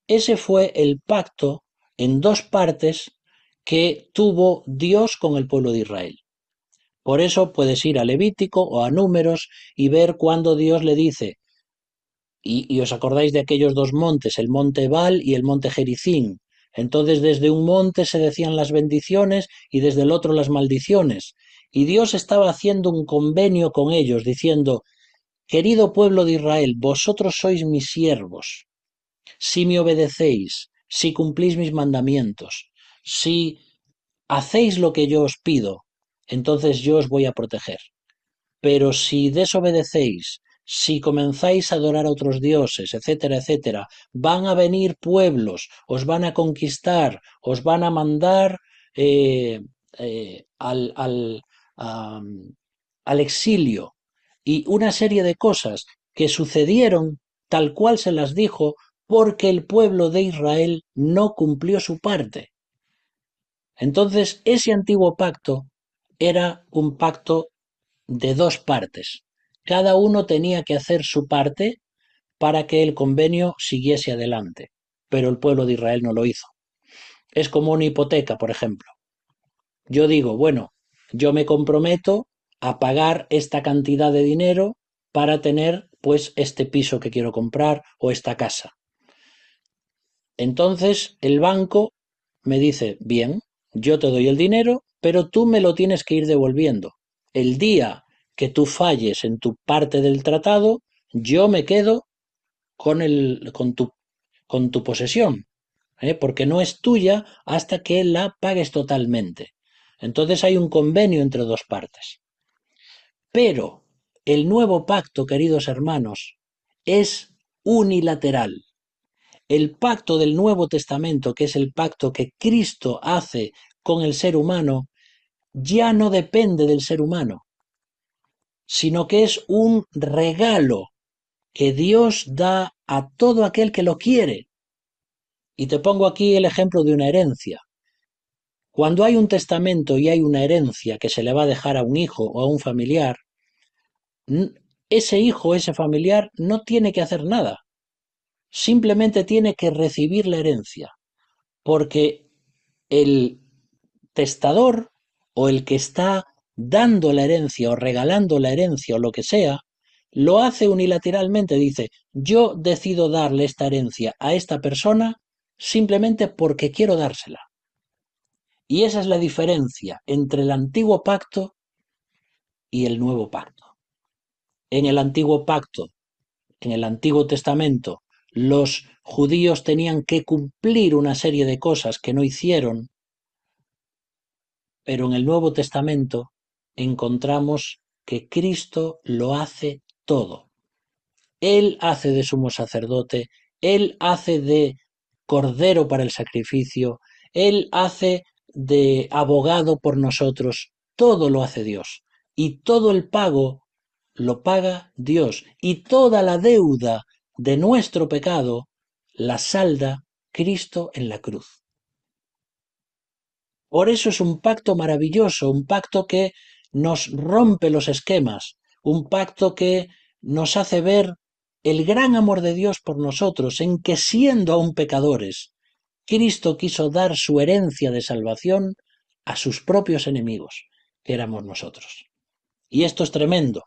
Ese fue el pacto en dos partes que tuvo Dios con el pueblo de Israel. Por eso puedes ir a Levítico o a Números y ver cuando Dios le dice, y os acordáis de aquellos dos montes, el monte Ebal y el monte Jericín. Entonces desde un monte se decían las bendiciones y desde el otro las maldiciones. Y Dios estaba haciendo un convenio con ellos, diciendo, querido pueblo de Israel, vosotros sois mis siervos. Si me obedecéis, si cumplís mis mandamientos, si hacéis lo que yo os pido, entonces yo os voy a proteger. Pero si desobedecéis, si comenzáis a adorar a otros dioses, etcétera, etcétera, van a venir pueblos, os van a conquistar, os van a mandar eh, a- al exilio y una serie de cosas que sucedieron tal cual se las dijo porque el pueblo de Israel no cumplió su parte. Entonces, ese antiguo pacto era un pacto de dos partes. Cada uno tenía que hacer su parte para que el convenio siguiese adelante, pero el pueblo de Israel no lo hizo. Es como una hipoteca, por ejemplo. Yo digo, bueno, yo me comprometo a pagar esta cantidad de dinero para tener pues este piso que quiero comprar o esta casa. Entonces el banco me dice, bien, yo te doy el dinero, pero tú me lo tienes que ir devolviendo. El día que tú falles en tu parte del tratado, yo me quedo con tu posesión, porque no es tuya hasta que la pagues totalmente. Entonces hay un convenio entre dos partes. Pero el nuevo pacto, queridos hermanos, es unilateral. El pacto del Nuevo Testamento, que es el pacto que Cristo hace con el ser humano, ya no depende del ser humano, sino que es un regalo que Dios da a todo aquel que lo quiere. Y te pongo aquí el ejemplo de una herencia. Cuando hay un testamento y hay una herencia que se le va a dejar a un hijo o a un familiar, ese hijo o ese familiar no tiene que hacer nada, simplemente tiene que recibir la herencia, porque el testador o el que está dando la herencia o regalando la herencia o lo que sea, lo hace unilateralmente, dice, yo decido darle esta herencia a esta persona simplemente porque quiero dársela. Y esa es la diferencia entre el antiguo pacto y el nuevo pacto. En el antiguo pacto, en el Antiguo Testamento, los judíos tenían que cumplir una serie de cosas que no hicieron, pero en el Nuevo Testamento encontramos que Cristo lo hace todo. Él hace de sumo sacerdote, Él hace de cordero para el sacrificio, Él hace de abogado por nosotros, todo lo hace Dios. Y todo el pago lo paga Dios. Y toda la deuda de nuestro pecado la salda Cristo en la cruz. Por eso es un pacto maravilloso, un pacto que nos rompe los esquemas, un pacto que nos hace ver el gran amor de Dios por nosotros, en que siendo aún pecadores, Cristo quiso dar su herencia de salvación a sus propios enemigos, que éramos nosotros. Y esto es tremendo.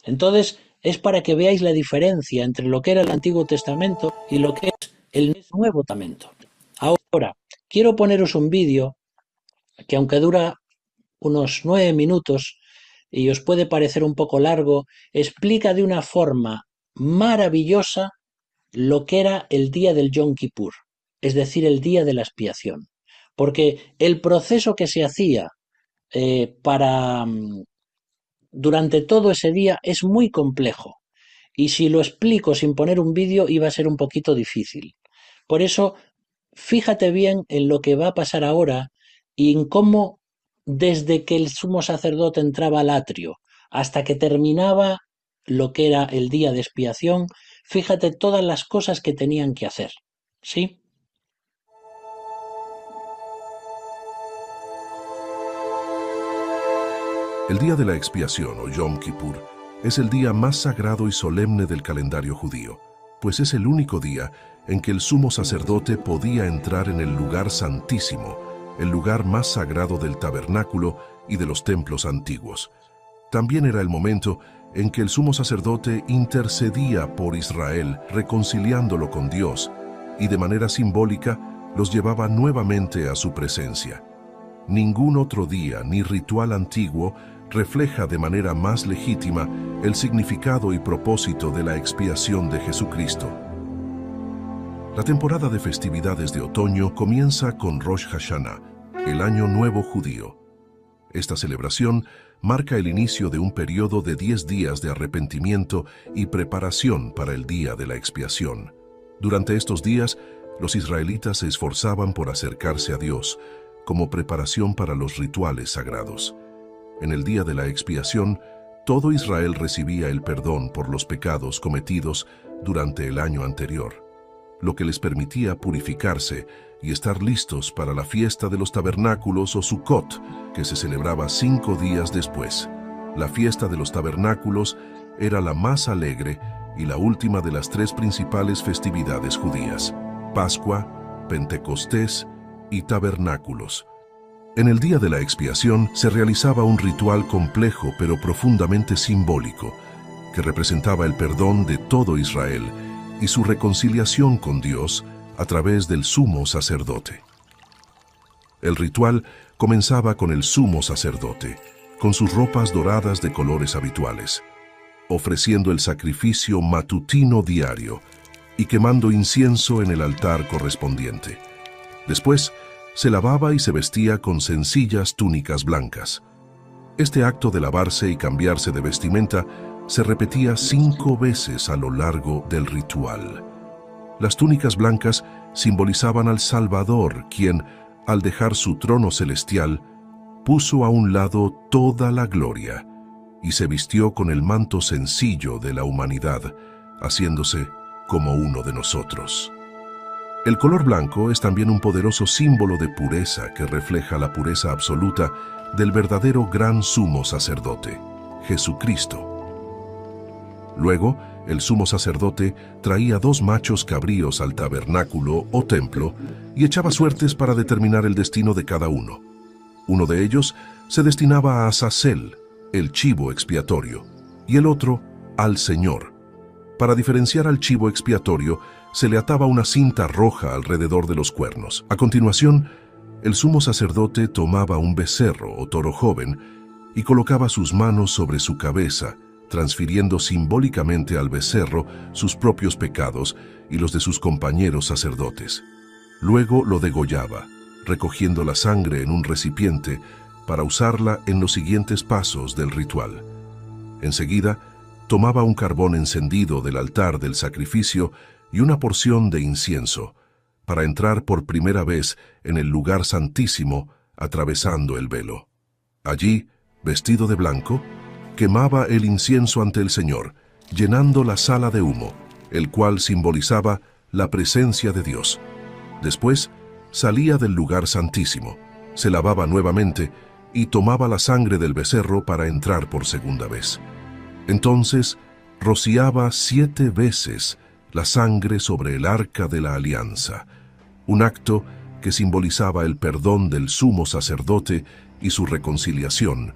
Entonces, es para que veáis la diferencia entre lo que era el Antiguo Testamento y lo que es el Nuevo Testamento. Ahora, quiero poneros un vídeo que, aunque dura unos 9 minutos y os puede parecer un poco largo, explica de una forma maravillosa lo que era el día del Yom Kippur, es decir, el día de la expiación. Porque el proceso que se hacía durante todo ese día es muy complejo. Y si lo explico sin poner un vídeo iba a ser un poquito difícil. Por eso, fíjate bien en lo que va a pasar ahora y en cómo desde que el sumo sacerdote entraba al atrio hasta que terminaba lo que era el día de expiación, fíjate todas las cosas que tenían que hacer. ¿Sí? El día de la expiación o Yom Kippur es el día más sagrado y solemne del calendario judío, pues es el único día en que el sumo sacerdote podía entrar en el lugar santísimo, el lugar más sagrado del tabernáculo y de los templos antiguos. También era el momento en que el sumo sacerdote intercedía por Israel, reconciliándolo con Dios, y de manera simbólica los llevaba nuevamente a su presencia. Ningún otro día ni ritual antiguo refleja de manera más legítima el significado y propósito de la expiación de Jesucristo. La temporada de festividades de otoño comienza con Rosh Hashanah, el Año Nuevo Judío. Esta celebración marca el inicio de un periodo de 10 días de arrepentimiento y preparación para el día de la expiación. Durante estos días, los israelitas se esforzaban por acercarse a Dios, como preparación para los rituales sagrados. En el día de la expiación, todo Israel recibía el perdón por los pecados cometidos durante el año anterior, lo que les permitía purificarse y estar listos para la fiesta de los tabernáculos o Sukkot, que se celebraba 5 días después. La fiesta de los tabernáculos era la más alegre y la última de las 3 principales festividades judías: Pascua, Pentecostés y Tabernáculos. En el día de la expiación se realizaba un ritual complejo pero profundamente simbólico, que representaba el perdón de todo Israel y su reconciliación con Dios a través del sumo sacerdote. El ritual comenzaba con el sumo sacerdote, con sus ropas doradas de colores habituales, ofreciendo el sacrificio matutino diario y quemando incienso en el altar correspondiente. Después, se lavaba y se vestía con sencillas túnicas blancas. Este acto de lavarse y cambiarse de vestimenta se repetía 5 veces a lo largo del ritual. Las túnicas blancas simbolizaban al Salvador, quien, al dejar su trono celestial, puso a un lado toda la gloria y se vistió con el manto sencillo de la humanidad, haciéndose como uno de nosotros. El color blanco es también un poderoso símbolo de pureza que refleja la pureza absoluta del verdadero gran sumo sacerdote, Jesucristo. Luego, el sumo sacerdote traía 2 machos cabríos al tabernáculo o templo y echaba suertes para determinar el destino de cada uno. Uno de ellos se destinaba a Azazel, el chivo expiatorio, y el otro al Señor. Para diferenciar al chivo expiatorio, se le ataba una cinta roja alrededor de los cuernos. A continuación, el sumo sacerdote tomaba un becerro o toro joven y colocaba sus manos sobre su cabeza, transfiriendo simbólicamente al becerro sus propios pecados y los de sus compañeros sacerdotes. Luego lo degollaba, recogiendo la sangre en un recipiente para usarla en los siguientes pasos del ritual. Enseguida, tomaba un carbón encendido del altar del sacrificio y una porción de incienso, para entrar por primera vez en el lugar santísimo atravesando el velo. Allí, vestido de blanco, quemaba el incienso ante el Señor, llenando la sala de humo, el cual simbolizaba la presencia de Dios. Después, salía del lugar santísimo, se lavaba nuevamente y tomaba la sangre del becerro para entrar por segunda vez. Entonces, rociaba 7 veces la sangre sobre el arca de la alianza, un acto que simbolizaba el perdón del sumo sacerdote y su reconciliación,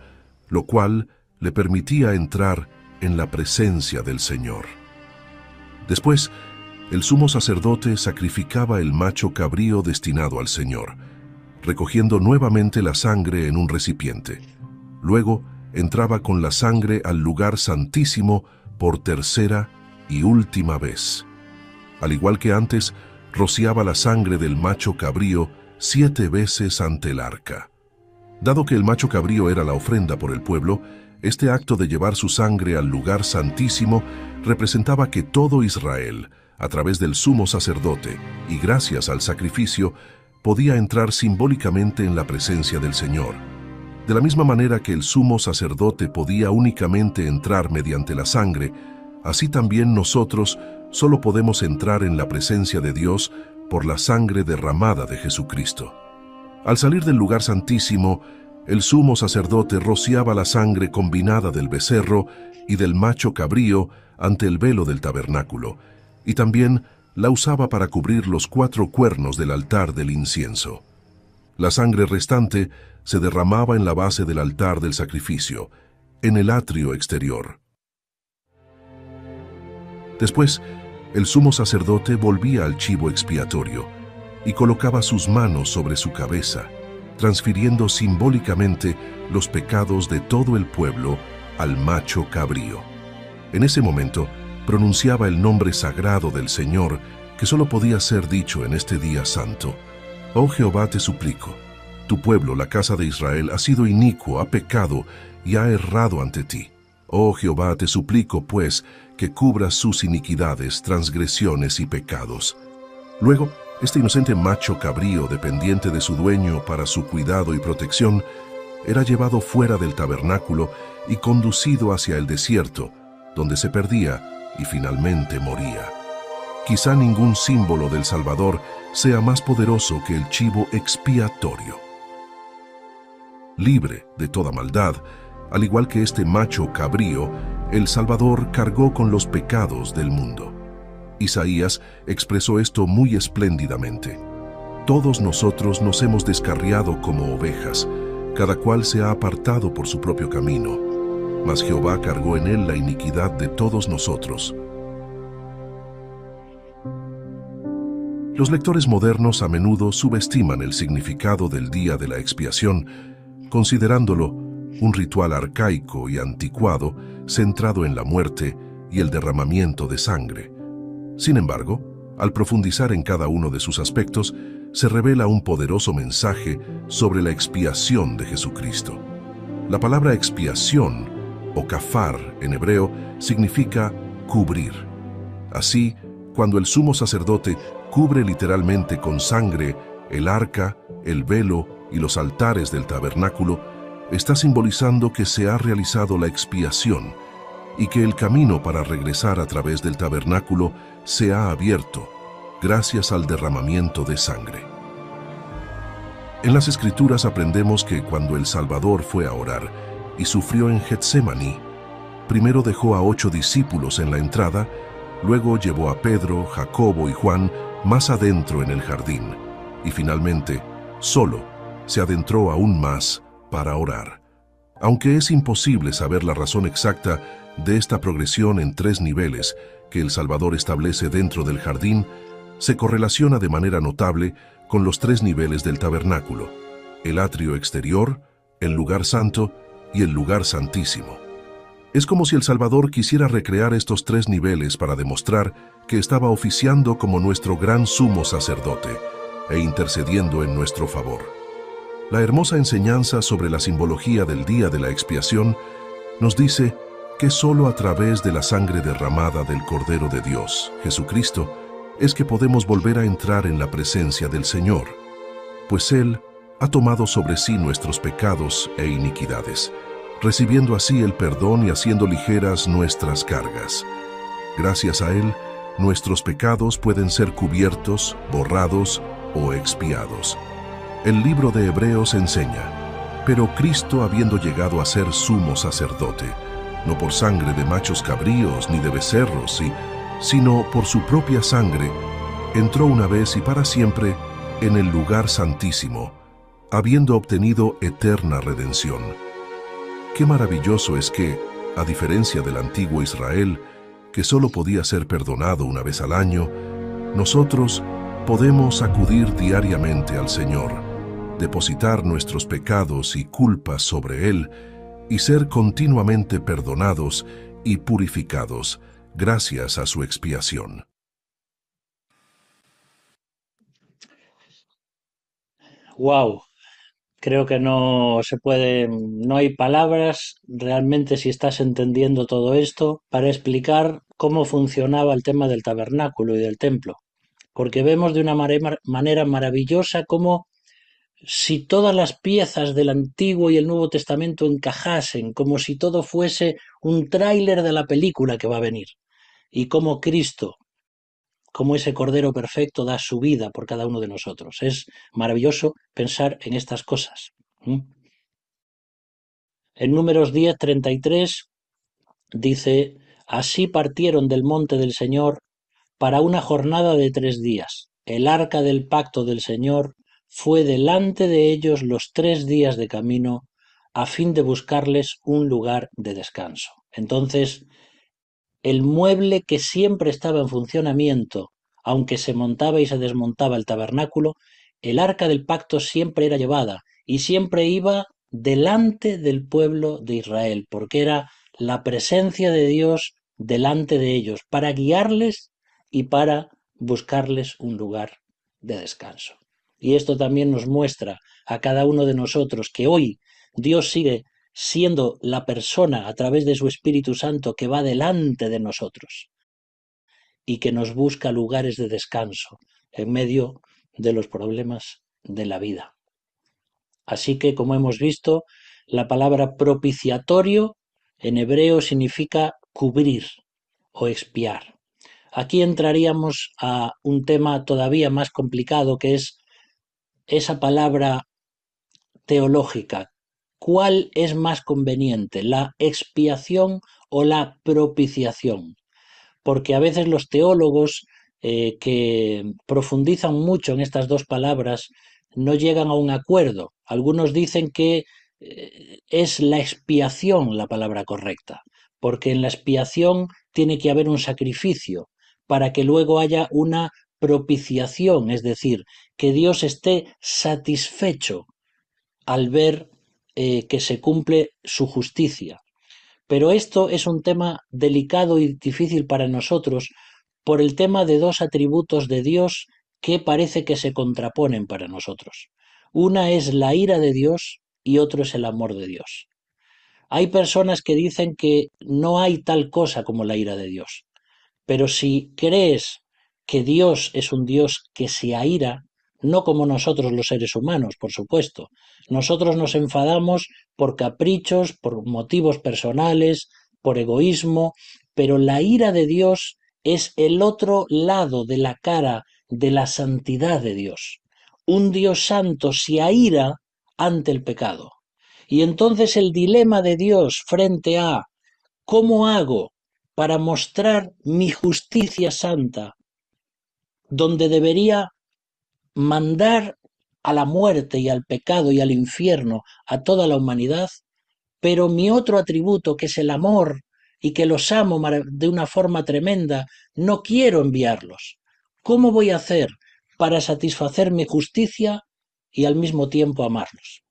lo cual le permitía entrar en la presencia del Señor. Después, el sumo sacerdote sacrificaba el macho cabrío destinado al Señor, recogiendo nuevamente la sangre en un recipiente. Luego, entraba con la sangre al lugar santísimo por tercera y última vez. Al igual que antes, rociaba la sangre del macho cabrío 7 veces ante el arca. Dado que el macho cabrío era la ofrenda por el pueblo, este acto de llevar su sangre al lugar santísimo representaba que todo Israel, a través del sumo sacerdote y gracias al sacrificio, podía entrar simbólicamente en la presencia del Señor. De la misma manera que el sumo sacerdote podía únicamente entrar mediante la sangre, así también nosotros solo podemos entrar en la presencia de Dios por la sangre derramada de Jesucristo. Al salir del lugar santísimo, el sumo sacerdote rociaba la sangre combinada del becerro y del macho cabrío ante el velo del tabernáculo, y también la usaba para cubrir los 4 cuernos del altar del incienso. La sangre restante se derramaba en la base del altar del sacrificio, en el atrio exterior. Después, el sumo sacerdote volvía al chivo expiatorio y colocaba sus manos sobre su cabeza, transfiriendo simbólicamente los pecados de todo el pueblo al macho cabrío. En ese momento, pronunciaba el nombre sagrado del Señor, que solo podía ser dicho en este día santo. Oh Jehová, te suplico, tu pueblo, la casa de Israel, ha sido inicuo, ha pecado y ha errado ante ti. Oh Jehová, te suplico, pues, que cubras sus iniquidades, transgresiones y pecados. Luego, este inocente macho cabrío, dependiente de su dueño para su cuidado y protección, era llevado fuera del tabernáculo y conducido hacia el desierto, donde se perdía y finalmente moría. Quizá ningún símbolo del Salvador sea más poderoso que el chivo expiatorio. Libre de toda maldad, al igual que este macho cabrío, el Salvador cargó con los pecados del mundo. Isaías expresó esto muy espléndidamente. Todos nosotros nos hemos descarriado como ovejas, cada cual se ha apartado por su propio camino, mas Jehová cargó en él la iniquidad de todos nosotros. Los lectores modernos a menudo subestiman el significado del día de la expiación, considerándolo un ritual arcaico y anticuado centrado en la muerte y el derramamiento de sangre. Sin embargo, al profundizar en cada uno de sus aspectos, se revela un poderoso mensaje sobre la expiación de Jesucristo. La palabra expiación, o kafar en hebreo, significa cubrir. Así, cuando el sumo sacerdote cubre literalmente con sangre el arca, el velo y los altares del tabernáculo, está simbolizando que se ha realizado la expiación y que el camino para regresar a través del tabernáculo se ha abierto gracias al derramamiento de sangre. En las Escrituras aprendemos que cuando el Salvador fue a orar y sufrió en Getsemaní, primero dejó a 8 discípulos en la entrada, luego llevó a Pedro, Jacobo y Juan más adentro en el jardín, y finalmente, solo, se adentró aún más para orar. Aunque es imposible saber la razón exacta de esta progresión en 3 niveles que el Salvador establece dentro del jardín, se correlaciona de manera notable con los 3 niveles del tabernáculo: el atrio exterior, el lugar santo y el lugar santísimo. Es como si el Salvador quisiera recrear estos 3 niveles para demostrar que estaba oficiando como nuestro gran sumo sacerdote e intercediendo en nuestro favor. La hermosa enseñanza sobre la simbología del día de la expiación nos dice que solo a través de la sangre derramada del Cordero de Dios, Jesucristo, es que podemos volver a entrar en la presencia del Señor, pues Él ha tomado sobre sí nuestros pecados e iniquidades, recibiendo así el perdón y haciendo ligeras nuestras cargas. Gracias a Él, nuestros pecados pueden ser cubiertos, borrados o expiados. El libro de Hebreos enseña: pero Cristo, habiendo llegado a ser sumo sacerdote, no por sangre de machos cabríos ni de becerros, sino por su propia sangre, entró una vez y para siempre en el lugar santísimo, habiendo obtenido eterna redención. Qué maravilloso es que, a diferencia del antiguo Israel, que solo podía ser perdonado una vez al año, nosotros podemos acudir diariamente al Señor, depositar nuestros pecados y culpas sobre Él y ser continuamente perdonados y purificados gracias a su expiación. Wow, creo que no se puede, no hay palabras realmente si estás entendiendo todo esto para explicar cómo funcionaba el tema del tabernáculo y del templo, porque vemos de una manera maravillosa cómo si todas las piezas del Antiguo y el Nuevo Testamento encajasen, como si todo fuese un tráiler de la película que va a venir, y cómo Cristo, como ese Cordero perfecto, da su vida por cada uno de nosotros. Es maravilloso pensar en estas cosas. En Números 10:33 dice: así partieron del monte del Señor para una jornada de 3 días. El arca del pacto del Señor fue delante de ellos los 3 días de camino, a fin de buscarles un lugar de descanso. Entonces, el mueble que siempre estaba en funcionamiento, aunque se montaba y se desmontaba el tabernáculo, el arca del pacto siempre era llevada y siempre iba delante del pueblo de Israel, porque era la presencia de Dios delante de ellos, para guiarles y para buscarles un lugar de descanso. Y esto también nos muestra a cada uno de nosotros que hoy Dios sigue siendo la persona a través de su Espíritu Santo que va delante de nosotros y que nos busca lugares de descanso en medio de los problemas de la vida. Así que, como hemos visto, la palabra propiciatorio en hebreo significa cubrir o expiar. Aquí entraríamos a un tema todavía más complicado, que es esa palabra teológica. ¿Cuál es más conveniente, la expiación o la propiciación? Porque a veces los teólogos que profundizan mucho en estas dos palabras no llegan a un acuerdo. Algunos dicen que es la expiación la palabra correcta, porque en la expiación tiene que haber un sacrificio para que luego haya una propiciación, es decir, que Dios esté satisfecho al ver que se cumple su justicia. Pero esto es un tema delicado y difícil para nosotros por el tema de dos atributos de Dios que parece que se contraponen para nosotros. Una es la ira de Dios y otro es el amor de Dios. Hay personas que dicen que no hay tal cosa como la ira de Dios, pero si crees que Dios es un Dios que se aira, no como nosotros los seres humanos, por supuesto. Nosotros nos enfadamos por caprichos, por motivos personales, por egoísmo, pero la ira de Dios es el otro lado de la cara de la santidad de Dios. Un Dios santo se aira ante el pecado. Y entonces el dilema de Dios frente a ¿cómo hago para mostrar mi justicia santa, donde debería mandar a la muerte y al pecado y al infierno a toda la humanidad, pero mi otro atributo, que es el amor y que los amo de una forma tremenda, no quiero enviarlos? ¿Cómo voy a hacer para satisfacer mi justicia y al mismo tiempo amarlos?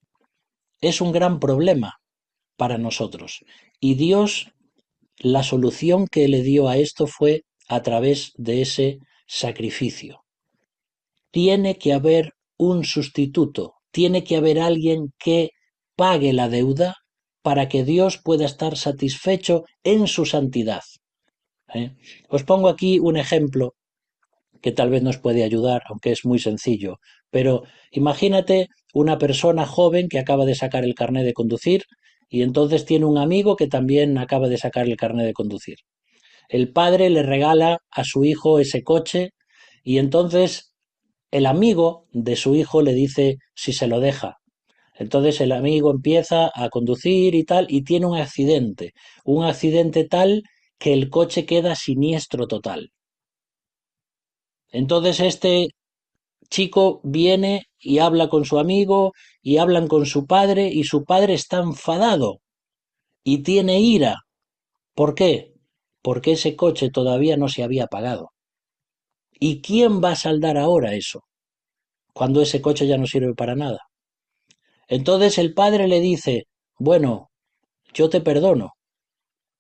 Es un gran problema para nosotros. Y Dios, la solución que le dio a esto fue a través de ese sacrificio. Tiene que haber un sustituto, tiene que haber alguien que pague la deuda para que Dios pueda estar satisfecho en su santidad. Os pongo aquí un ejemplo que tal vez nos puede ayudar, aunque es muy sencillo, pero imagínate una persona joven que acaba de sacar el carnet de conducir y entonces tiene un amigo que también acaba de sacar el carnet de conducir. El padre le regala a su hijo ese coche y entonces el amigo de su hijo le dice si se lo deja. Entonces el amigo empieza a conducir y tal y tiene un accidente tal que el coche queda siniestro total. Entonces este chico viene y habla con su amigo y hablan con su padre y su padre está enfadado y tiene ira. ¿Por qué? Porque ese coche todavía no se había pagado. ¿Y quién va a saldar ahora eso? Cuando ese coche ya no sirve para nada. Entonces el padre le dice, bueno, yo te perdono,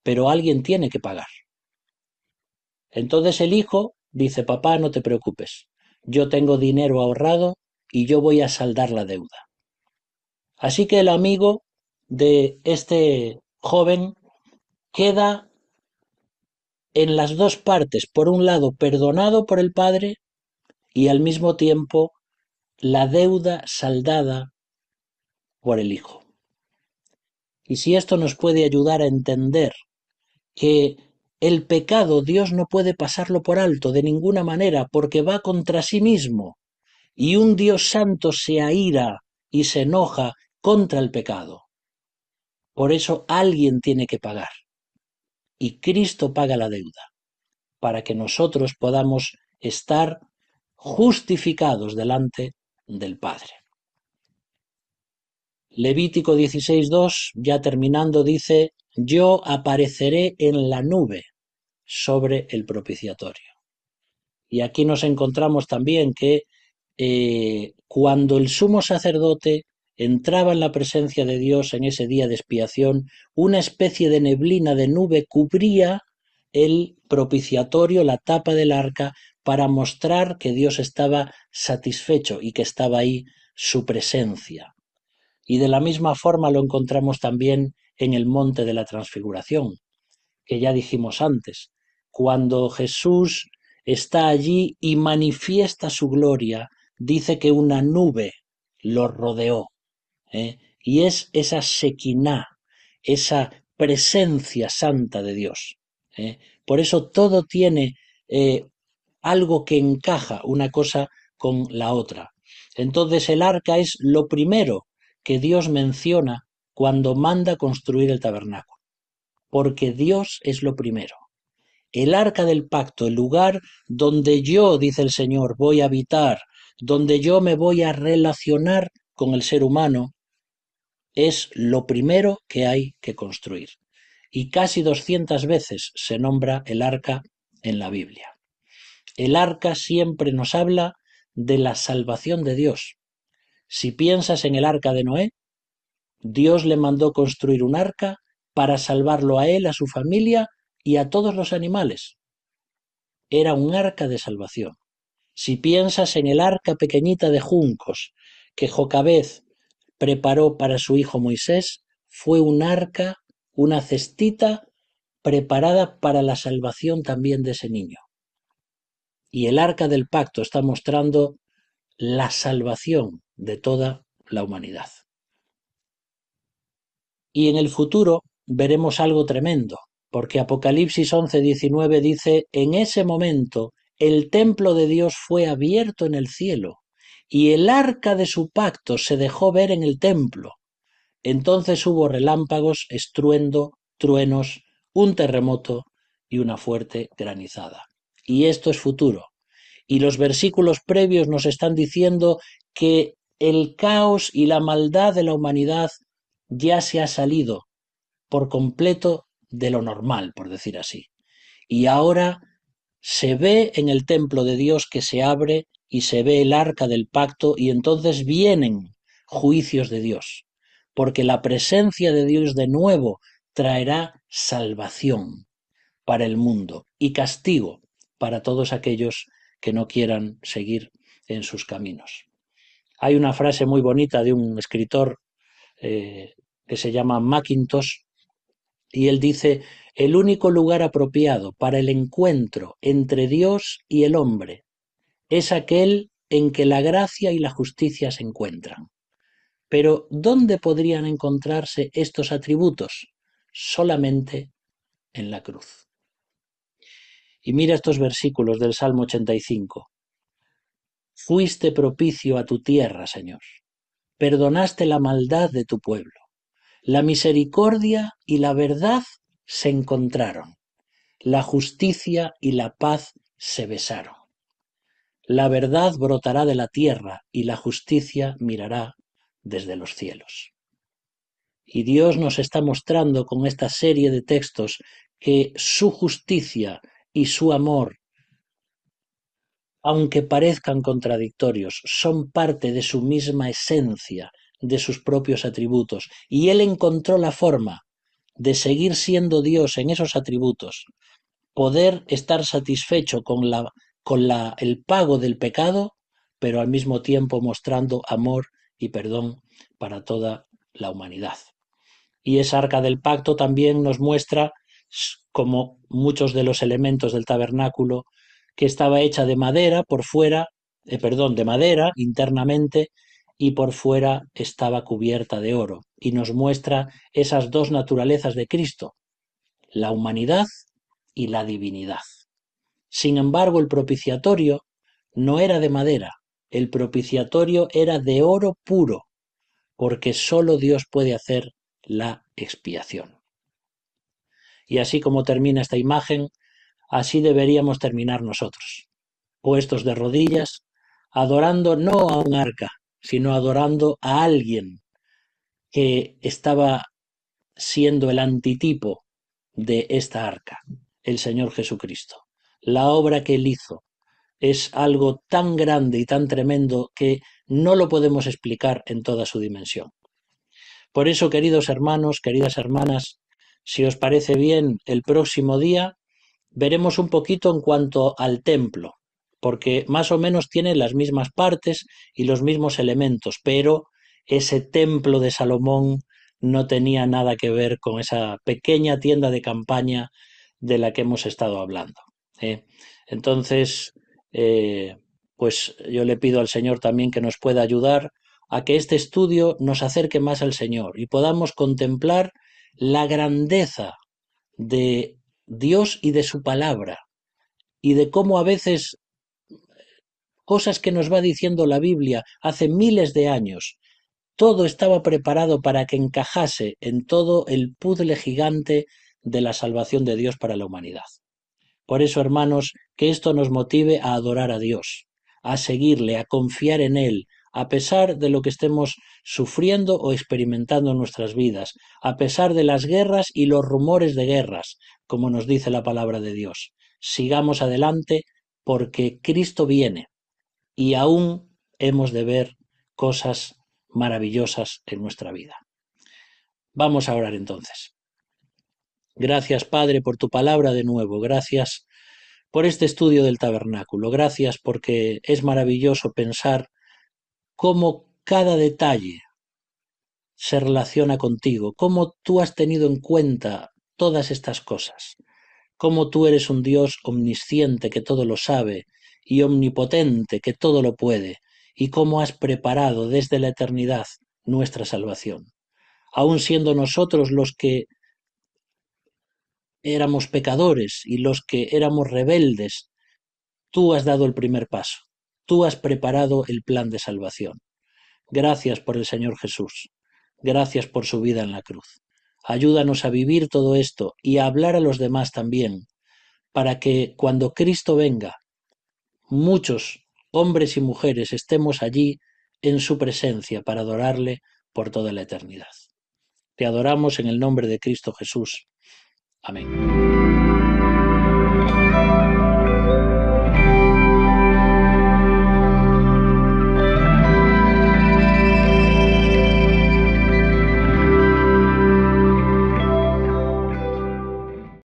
pero alguien tiene que pagar. Entonces el hijo dice, papá, no te preocupes, yo tengo dinero ahorrado y yo voy a saldar la deuda. Así que el amigo de este joven queda en las dos partes, por un lado perdonado por el padre y al mismo tiempo la deuda saldada por el hijo. Y si esto nos puede ayudar a entender que el pecado Dios no puede pasarlo por alto de ninguna manera porque va contra sí mismo y un Dios santo se aira y se enoja contra el pecado. Por eso alguien tiene que pagar y Cristo paga la deuda para que nosotros podamos estar justificados delante del Padre. Levítico 16:2, ya terminando, dice, yo apareceré en la nube sobre el propiciatorio. Y aquí nos encontramos también que cuando el sumo sacerdote entraba en la presencia de Dios en ese día de expiación, una especie de neblina de nube cubría el propiciatorio, la tapa del arca, para mostrar que Dios estaba satisfecho y que estaba ahí su presencia. Y de la misma forma lo encontramos también en el monte de la transfiguración, que ya dijimos antes, cuando Jesús está allí y manifiesta su gloria, dice que una nube lo rodeó, y es esa Shekinah, esa presencia santa de Dios. Por eso todo tiene algo que encaja una cosa con la otra. Entonces el arca es lo primero que Dios menciona cuando manda construir el tabernáculo, porque Dios es lo primero. El arca del pacto, el lugar donde yo, dice el Señor, voy a habitar, donde yo me voy a relacionar con el ser humano, es lo primero que hay que construir. Y casi 200 veces se nombra el arca en la Biblia. El arca siempre nos habla de la salvación de Dios. Si piensas en el arca de Noé, Dios le mandó construir un arca para salvarlo a él, a su familia y a todos los animales. Era un arca de salvación. Si piensas en el arca pequeñita de juncos que Jocabed preparó para su hijo Moisés, fue un arca, una cestita preparada para la salvación también de ese niño. Y el arca del pacto está mostrando la salvación de toda la humanidad. Y en el futuro veremos algo tremendo, porque Apocalipsis 11:19 dice: en ese momento el templo de Dios fue abierto en el cielo, y el arca de su pacto se dejó ver en el templo. Entonces hubo relámpagos, estruendo, truenos, un terremoto y una fuerte granizada. Y esto es futuro. Y los versículos previos nos están diciendo que el caos y la maldad de la humanidad ya se ha salido por completo de lo normal, por decir así. Y ahora se ve en el templo de Dios que se abre y se ve el arca del pacto, y entonces vienen juicios de Dios, porque la presencia de Dios de nuevo traerá salvación para el mundo y castigo para todos aquellos que no quieran seguir en sus caminos. Hay una frase muy bonita de un escritor que se llama Mackintosh, y él dice: el único lugar apropiado para el encuentro entre Dios y el hombre es aquel en que la gracia y la justicia se encuentran. Pero ¿dónde podrían encontrarse estos atributos? Solamente en la cruz. Y mira estos versículos del Salmo 85. Fuiste propicio a tu tierra, Señor. Perdonaste la maldad de tu pueblo. La misericordia y la verdad se encontraron. La justicia y la paz se besaron. La verdad brotará de la tierra y la justicia mirará desde los cielos. Y Dios nos está mostrando con esta serie de textos que su justicia y su amor, aunque parezcan contradictorios, son parte de su misma esencia, de sus propios atributos, y Él encontró la forma de seguir siendo Dios en esos atributos, poder estar satisfecho con el pago del pecado, pero al mismo tiempo mostrando amor y perdón para toda la humanidad. Y esa arca del pacto también nos muestra, como muchos de los elementos del tabernáculo, que estaba hecha de madera por fuera, de madera internamente, y por fuera estaba cubierta de oro, y nos muestra esas dos naturalezas de Cristo, la humanidad y la divinidad. Sin embargo, el propiciatorio no era de madera, el propiciatorio era de oro puro, porque solo Dios puede hacer la expiación. Y así como termina esta imagen, así deberíamos terminar nosotros, puestos de rodillas, adorando no a un arca, sino adorando a alguien que estaba siendo el antitipo de esta arca, el Señor Jesucristo. La obra que Él hizo es algo tan grande y tan tremendo que no lo podemos explicar en toda su dimensión. Por eso, queridos hermanos, queridas hermanas, si os parece bien, el próximo día veremos un poquito en cuanto al templo, porque más o menos tiene las mismas partes y los mismos elementos, pero ese templo de Salomón no tenía nada que ver con esa pequeña tienda de campaña de la que hemos estado hablando. Entonces, pues yo le pido al Señor también que nos pueda ayudar a que este estudio nos acerque más al Señor y podamos contemplar la grandeza de Dios y de su palabra, y de cómo a veces cosas que nos va diciendo la Biblia hace miles de años, todo estaba preparado para que encajase en todo el puzzle gigante de la salvación de Dios para la humanidad. Por eso, hermanos, que esto nos motive a adorar a Dios, a seguirle, a confiar en Él, a pesar de lo que estemos sufriendo o experimentando en nuestras vidas, a pesar de las guerras y los rumores de guerras, como nos dice la palabra de Dios. Sigamos adelante porque Cristo viene y aún hemos de ver cosas maravillosas en nuestra vida. Vamos a orar entonces. Gracias, Padre, por tu palabra de nuevo. Gracias por este estudio del tabernáculo. Gracias porque es maravilloso pensar cómo cada detalle se relaciona contigo, cómo tú has tenido en cuenta todas estas cosas, cómo tú eres un Dios omnisciente que todo lo sabe y omnipotente que todo lo puede, y cómo has preparado desde la eternidad nuestra salvación. Aun siendo nosotros los que éramos pecadores y los que éramos rebeldes, tú has dado el primer paso. Tú has preparado el plan de salvación. Gracias por el Señor Jesús. Gracias por su vida en la cruz. Ayúdanos a vivir todo esto y a hablar a los demás también, para que cuando Cristo venga, muchos hombres y mujeres estemos allí en su presencia para adorarle por toda la eternidad. Te adoramos en el nombre de Cristo Jesús. Amén.